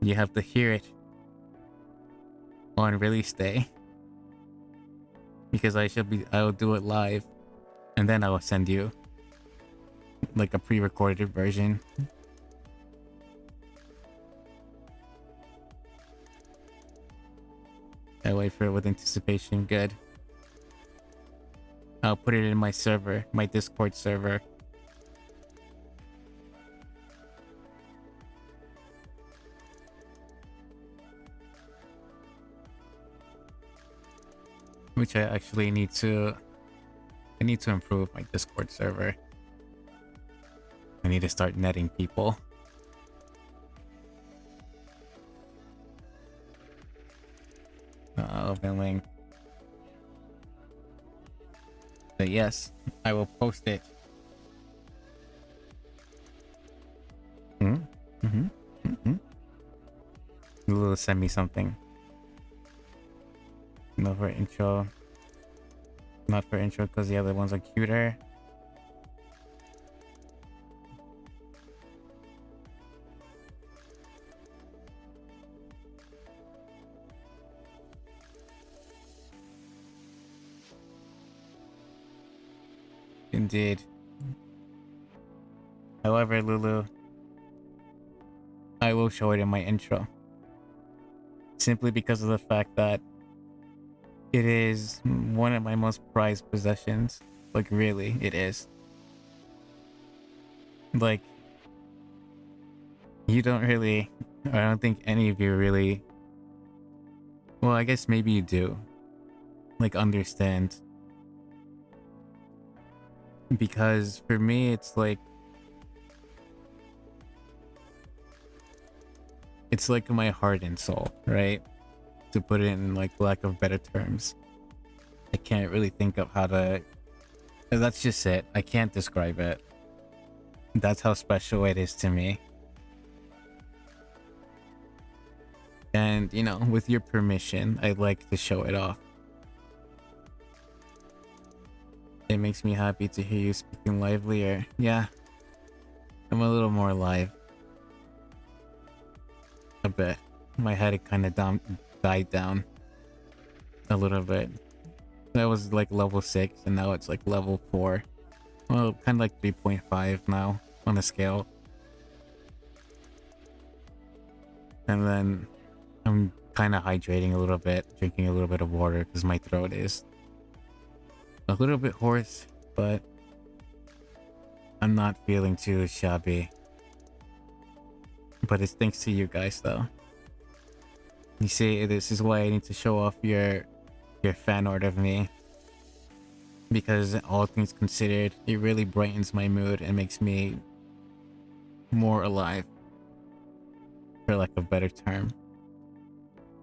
You have to hear it on release day. Because I will do it live. And then I will send you like a pre-recorded version. I wait for it with anticipation. Good. I'll put it in my server, my Discord server. Which I actually need to... I need to improve my Discord server. I need to start netting people. Open link. But yes, I will post it. Lulu, send me something. No for intro. Not for intro because the other ones are cuter. Indeed. However, Lulu, I will show it in my intro. Simply because of the fact that it is one of my most prized possessions. Like, really, it is. Like, you don't really... I don't think any of you really... Well, I guess maybe you do. Like, understand. Because for me, it's like... It's like my heart and soul, right? To put it in, like, lack of better terms. I can't really think of how to... That's just it. I can't describe it. That's how special it is to me. And, you know, with your permission, I'd like to show it off. It makes me happy to hear you speaking livelier. Yeah. I'm a little more live. A bit. My head kind of died down. A little bit. That was like level 6 and now it's like level 4. Well, kind of like 3.5 now on a scale. And then I'm kind of hydrating a little bit, drinking a little bit of water because my throat is a little bit hoarse, but I'm not feeling too shabby. But it's thanks to you guys though. You see, this is why I need to show off your fan art of me. Because all things considered, it really brightens my mood and makes me more alive. For lack of a better term.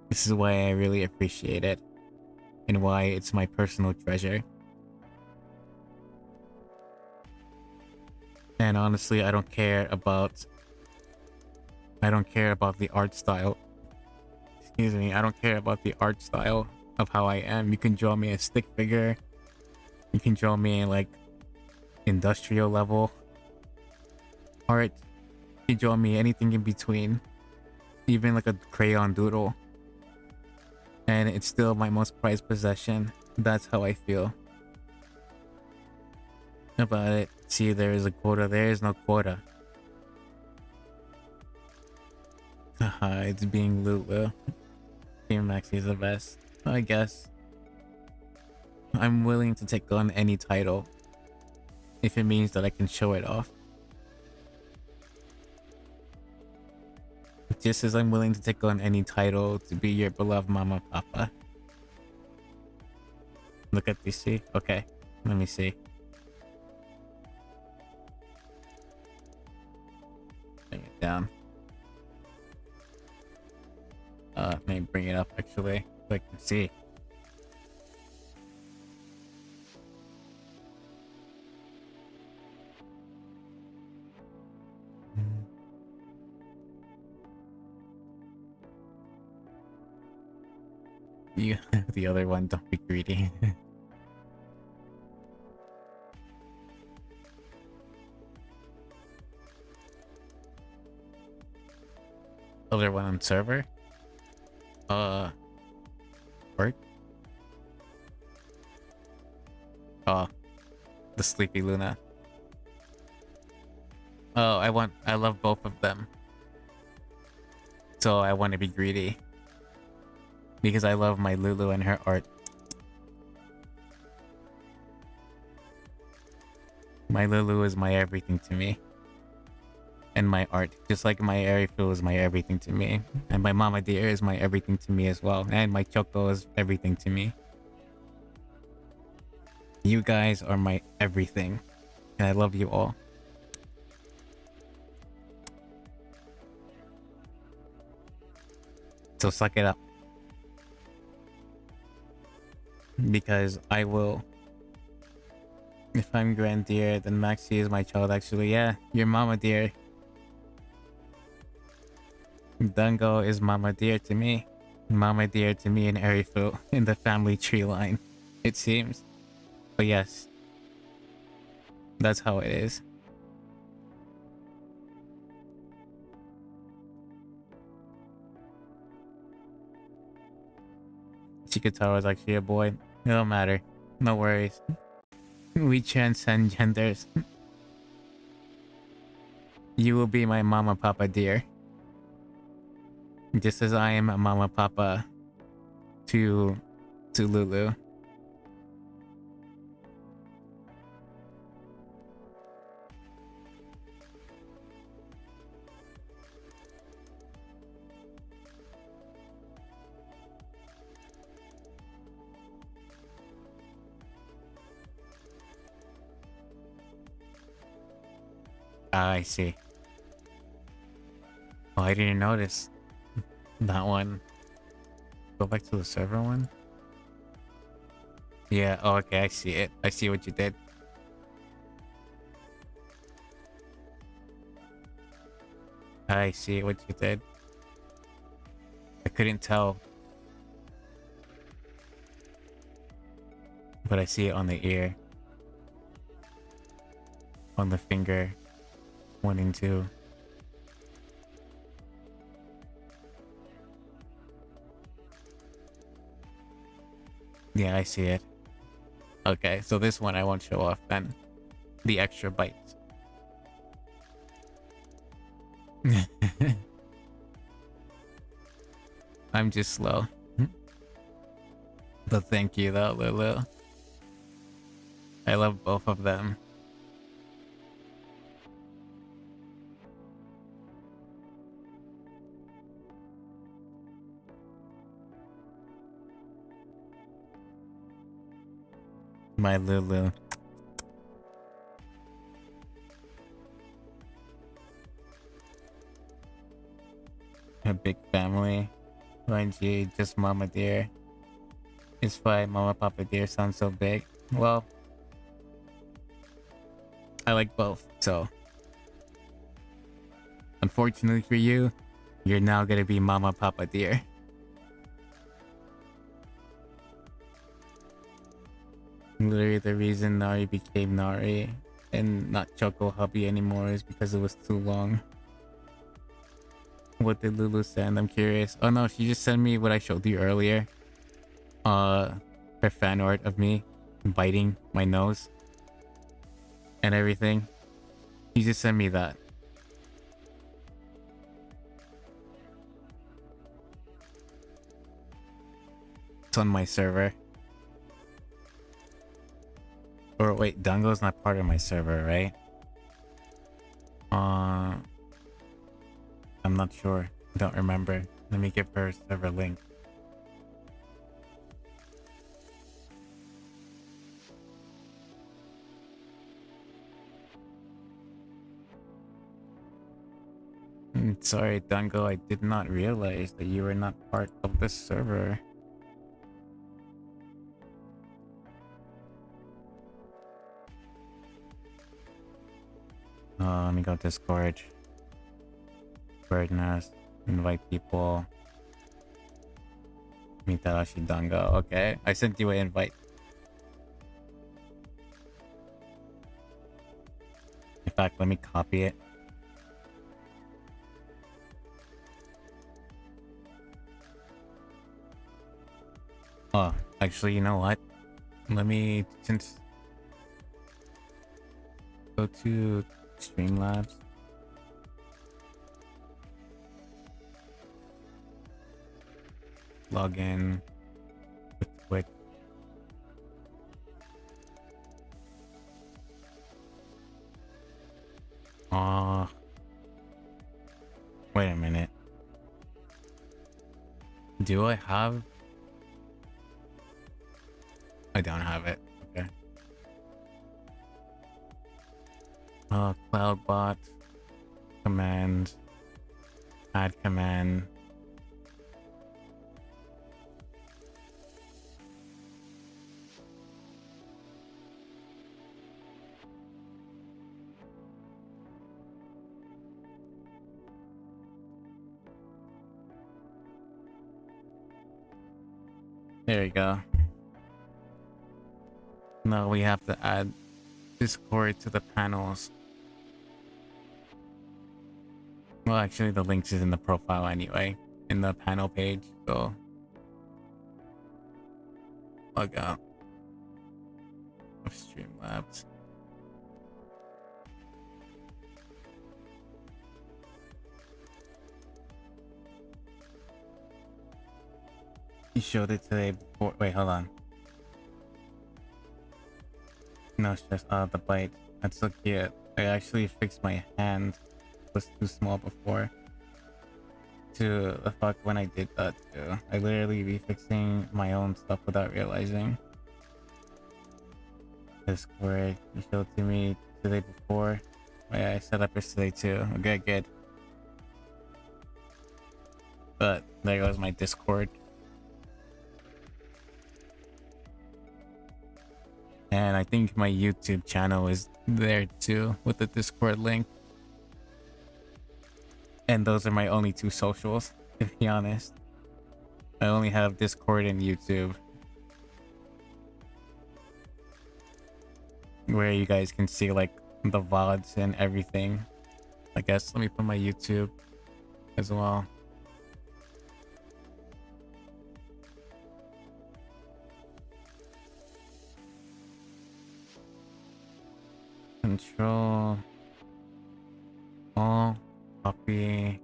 This is why I really appreciate it. And why it's my personal treasure. And honestly, I don't care about the art style. Excuse me, I don't care about the art style of how I am. You can draw me a stick figure. You can draw me like industrial level art. You can draw me anything in between. Even like a crayon doodle. And it's still my most prized possession. That's how I feel about it. See, there is a quota. There is no quota. Haha, it's being Lulu. Team Maxy is the best. I guess. I'm willing to take on any title if it means that I can show it off. Just as I'm willing to take on any title to be your beloved mama papa. Look at this, see? Okay, let me see. Bring it down. Let me bring it up actually, so I can see. You, the other one, don't be greedy. Other one on server? Work? Oh, the Sleepy Luna. Oh, I love both of them. So I want to be greedy. Because I love my Lulu and her art. My Lulu is my everything to me. And my art. Just like my Arifu is my everything to me. And my Mama Deer is my everything to me as well. And my Choco is everything to me. You guys are my everything. And I love you all. So suck it up. Because I will. If I'm Grand Deer, then Maxy is my child actually. Yeah, your Mama Deer. Dungo is Mama Deer to me. Mama Deer to me and Arifu in the family tree line. It seems. But yes. That's how it is. Chikataro is actually a boy. It don't matter. No worries. We transcend genders. You will be my Mama Papa Deer. Just as I am a Mama Papa to Lulu. Ah, I see. Oh, I didn't notice that one. Go back to the server one. Yeah, oh, okay, I see it. I see what you did. I see what you did. I couldn't tell. But I see it on the ear. On the finger. 1 and 2. Yeah, I see it. Okay, so this one I won't show off then. The extra bites. I'm just slow. But thank you though, Lulu. I love both of them. My Lulu. A big family. ONG, just Mama Deer. It's why Mama Papa Deer sounds so big. Well, I like both, so. Unfortunately for you, you're now gonna be Mama Papa Deer. Literally the reason Nari became Nari and not Choco Hubby anymore is because it was too long. What did Lulu send? I'm curious. Oh no, she just sent me what I showed you earlier. Her fan art of me biting my nose and everything. She just sent me that. It's on my server. Or wait, Dango's not part of my server, right? I'm not sure. Don't remember. Let me give her a server link. Sorry, Dango, I did not realize that you were not part of the server. Let me go Discord. Bird nest. Invite people. Mitarashi Dango. Okay, I sent you an invite. In fact, let me copy it. Oh, actually, you know what? Let me go to Streamlabs. Log in with Twitch. Wait a minute. Do I have? I don't have it. Okay. CloudBot command, add command. There we go. Now we have to add Discord to the panels. Well, actually, the links is in the profile anyway, in the panel page, so log out of Streamlabs. You showed it today before. Wait, hold on. No stress. The bite. That's so cute. I actually fixed my hand. It was too small before. To the fuck when I did that too. I literally be fixing my own stuff without realizing. Discord. You showed it to me today before. Oh, yeah, I set up yesterday too. Okay, good. But there goes my Discord. And I think my YouTube channel is there too with the Discord link. And those are my only two socials, to be honest. I only have Discord and YouTube, where you guys can see like the VODs and everything. I guess let me put my YouTube as well. Control all, copy,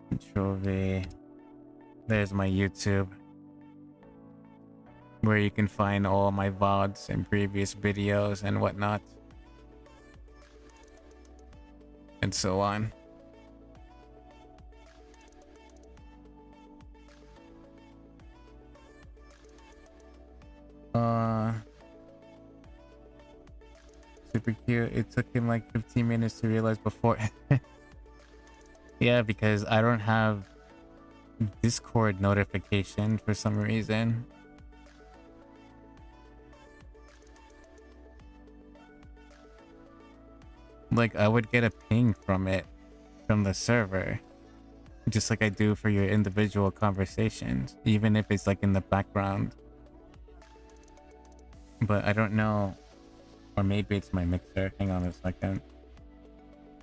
Control V. There's my YouTube, where you can find all my VODs and previous videos and whatnot, and so on. Super cute. It took him like 15 minutes to realize before. Yeah, because I don't have Discord notification for some reason. Like, I would get a ping from it, from the server, just like I do for your individual conversations, even if it's like in the background But I don't know. Or maybe it's my mixer. Hang on a second.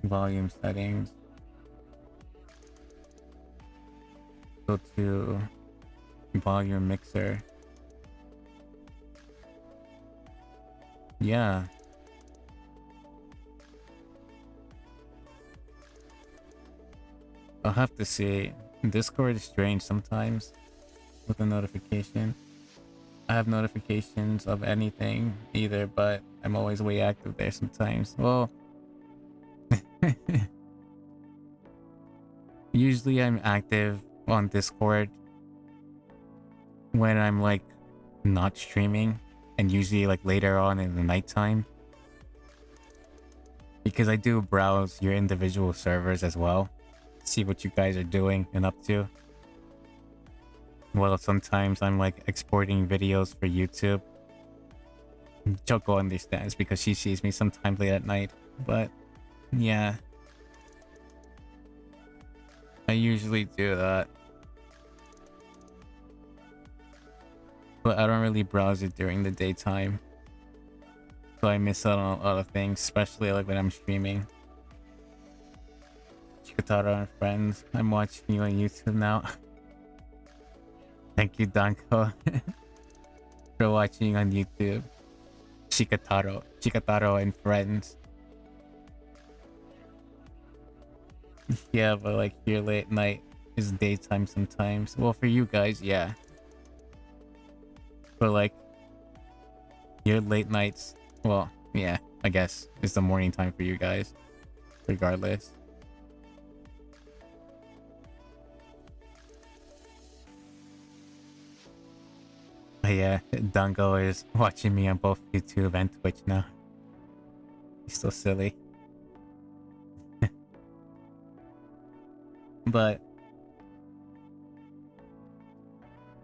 Volume settings. Go to volume mixer. Yeah. I'll have to see. Discord is strange sometimes with the notification. I have notifications of anything either, but I'm always way active there sometimes. Well, usually I'm active on Discord when I'm like not streaming, and usually like later on in the nighttime, because I do browse your individual servers as well, see what you guys are doing and up to. Well, sometimes I'm like exporting videos for YouTube. Choco understands because she sees me sometimes late at night, but yeah, I usually do that. But I don't really browse it during the daytime, so I miss out on a lot of things, especially like when I'm streaming. Chikataro and friends, I'm watching you on YouTube now. Thank you, Danko, for watching on YouTube. Chikataro and friends. Yeah, but like your late night is daytime sometimes. Well, for you guys, yeah. But like your late nights, well, yeah, I guess it's the morning time for you guys, regardless. But yeah, Dango is watching me on both YouTube and Twitch now. He's so silly. But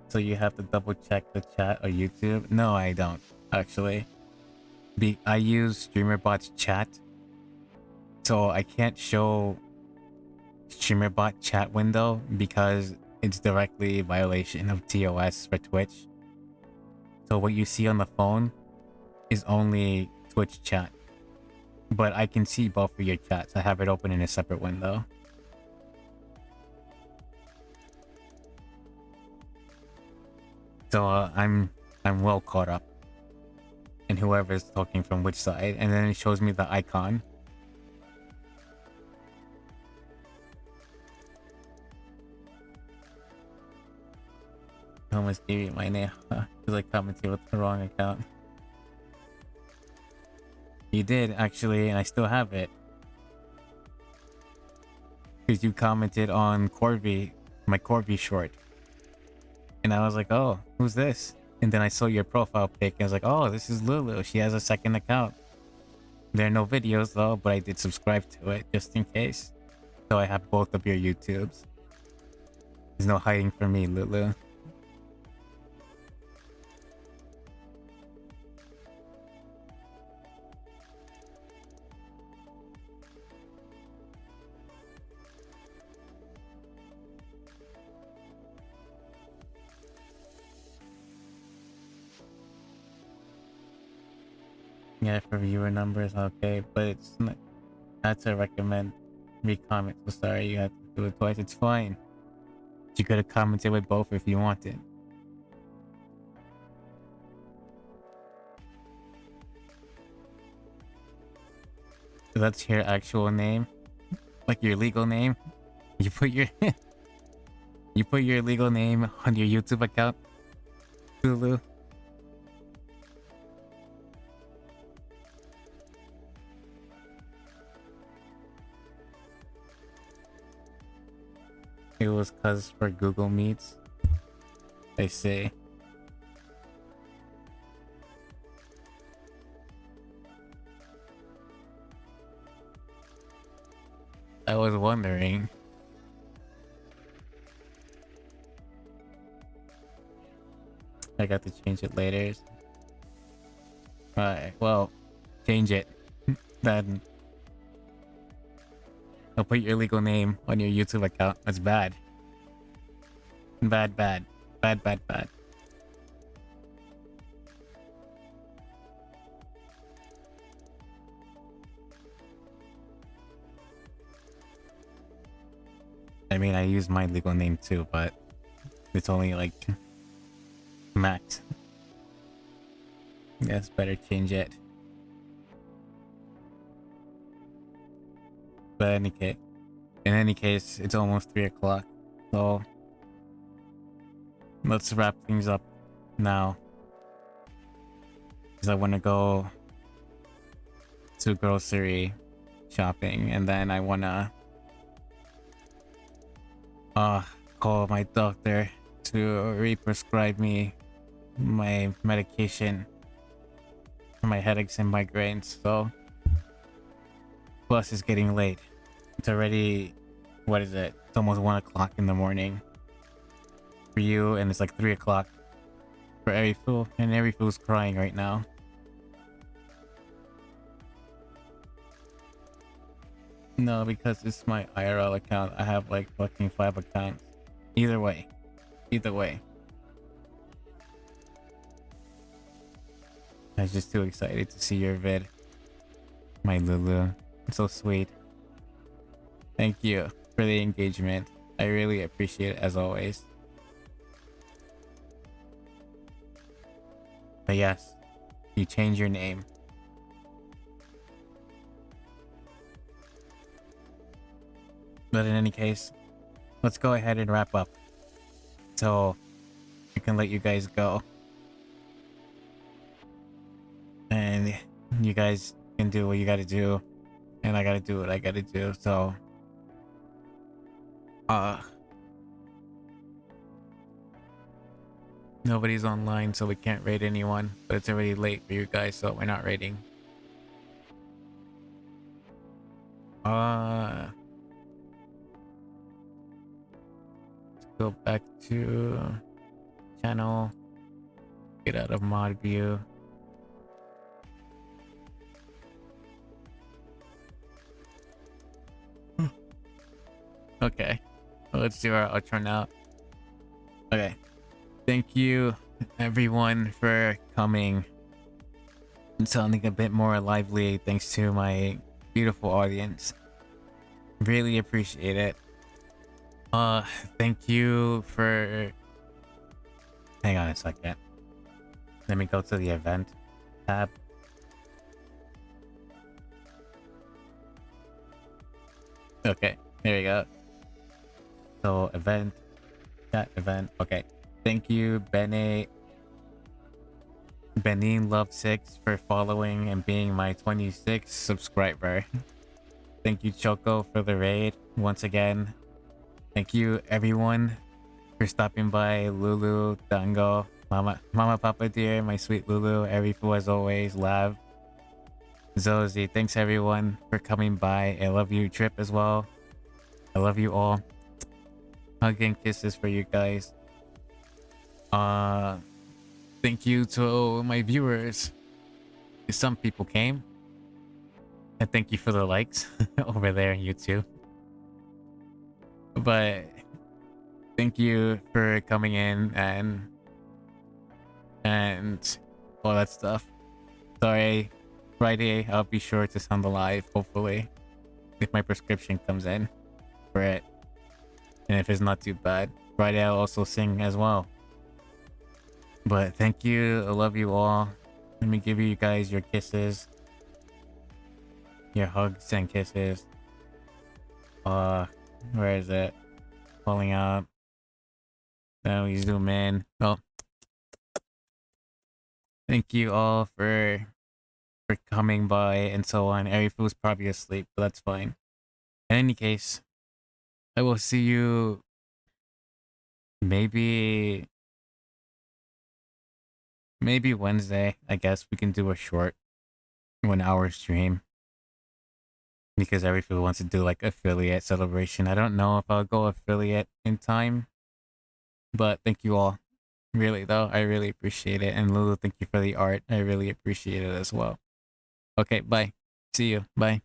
so you have to double check the chat or YouTube? No, I don't actually. I use StreamerBot's chat, so I can't show StreamerBot chat window because it's directly a violation of TOS for Twitch. So what you see on the phone is only Twitch chat, but I can see both of your chats. I have it open in a separate window. So I'm well caught up in whoever's talking from which side, and then it shows me the icon. I almost gave you my name because I commented with the wrong account. You did actually, and I still have it because you commented on Corby, my Corby short. And I was like, oh, who's this? And then I saw your profile pic and I was like, oh, this is Lulu. She has a second account. There are no videos though, but I did subscribe to it just in case. So I have both of your YouTubes. There's no hiding from me, Lulu. Yeah, for viewer numbers, okay, but it's not. That's a recommend re-comment. So sorry, you have to do it twice. It's fine. You could have commented with both if you wanted. So that's your actual name, like your legal name. You put your you put your legal name on your YouTube account, Lulu. It was cause for Google Meets. I see. I was wondering. I got to change it later. Alright, well, change it. Then I'll put your legal name on your YouTube account. That's bad. Bad, bad. Bad, bad, bad. I mean, I use my legal name too, but it's only like Max. Yes, better change it. But in any case, it's almost 3 o'clock, so let's wrap things up now. Because I want to go to grocery shopping, and then I want to call my doctor to re-prescribe me my medication for my headaches and migraines. So plus it's getting late. It's already, what is it? It's almost 1 o'clock in the morning for you, and it's like 3 o'clock for every fool, and every fool's crying right now. No, because it's my IRL account. I have like fucking 5 accounts. Either way. I was just too excited to see your vid. My Lulu. It's so sweet. Thank you for the engagement. I really appreciate it as always. But yes, you change your name. But in any case, let's go ahead and wrap up. So I can let you guys go. And you guys can do what you gotta do. And I gotta do what I gotta do. So nobody's online, so we can't raid anyone. But it's already late for you guys, so we're not raiding. Let's go back to channel. Get out of mod view. Okay, let's do our outro now. Okay, thank you everyone for coming and sounding a bit more lively, thanks to my beautiful audience. Really appreciate it. Thank you for... Hang on a second. Let me go to the event tab. Okay, there we go. So event, chat event. Okay, thank you Benin Love 6 for following and being my 26th subscriber. Thank you Choco for the raid once again. Thank you everyone for stopping by. Lulu, Dango, Mama Papa dear, my sweet Lulu, Erifu as always, Lav, Zozy. Thanks everyone for coming by. I love you, Trip, as well. I love you all. Hug and kisses for you guys. Thank you to my viewers. Some people came. And thank you for the likes over there on YouTube. But thank you for coming in and all that stuff. Sorry, Friday I'll be sure to sound alive, hopefully, if my prescription comes in for it. And if it's not too bad, Friday I'll also sing as well. But thank you, I love you all. Let me give you guys your kisses, your hugs and kisses. Where is it? Pulling up. Then we zoom in. Oh, thank you all for coming by and so on. Arifu's probably asleep, but that's fine. In any case, I will see you maybe Wednesday. I guess we can do a short 1 hour stream because Arifu wants to do like affiliate celebration. I don't know if I'll go affiliate in time, but thank you all. Really though, I really appreciate it. And Lulu, thank you for the art. I really appreciate it as well. Okay, bye. See you. Bye.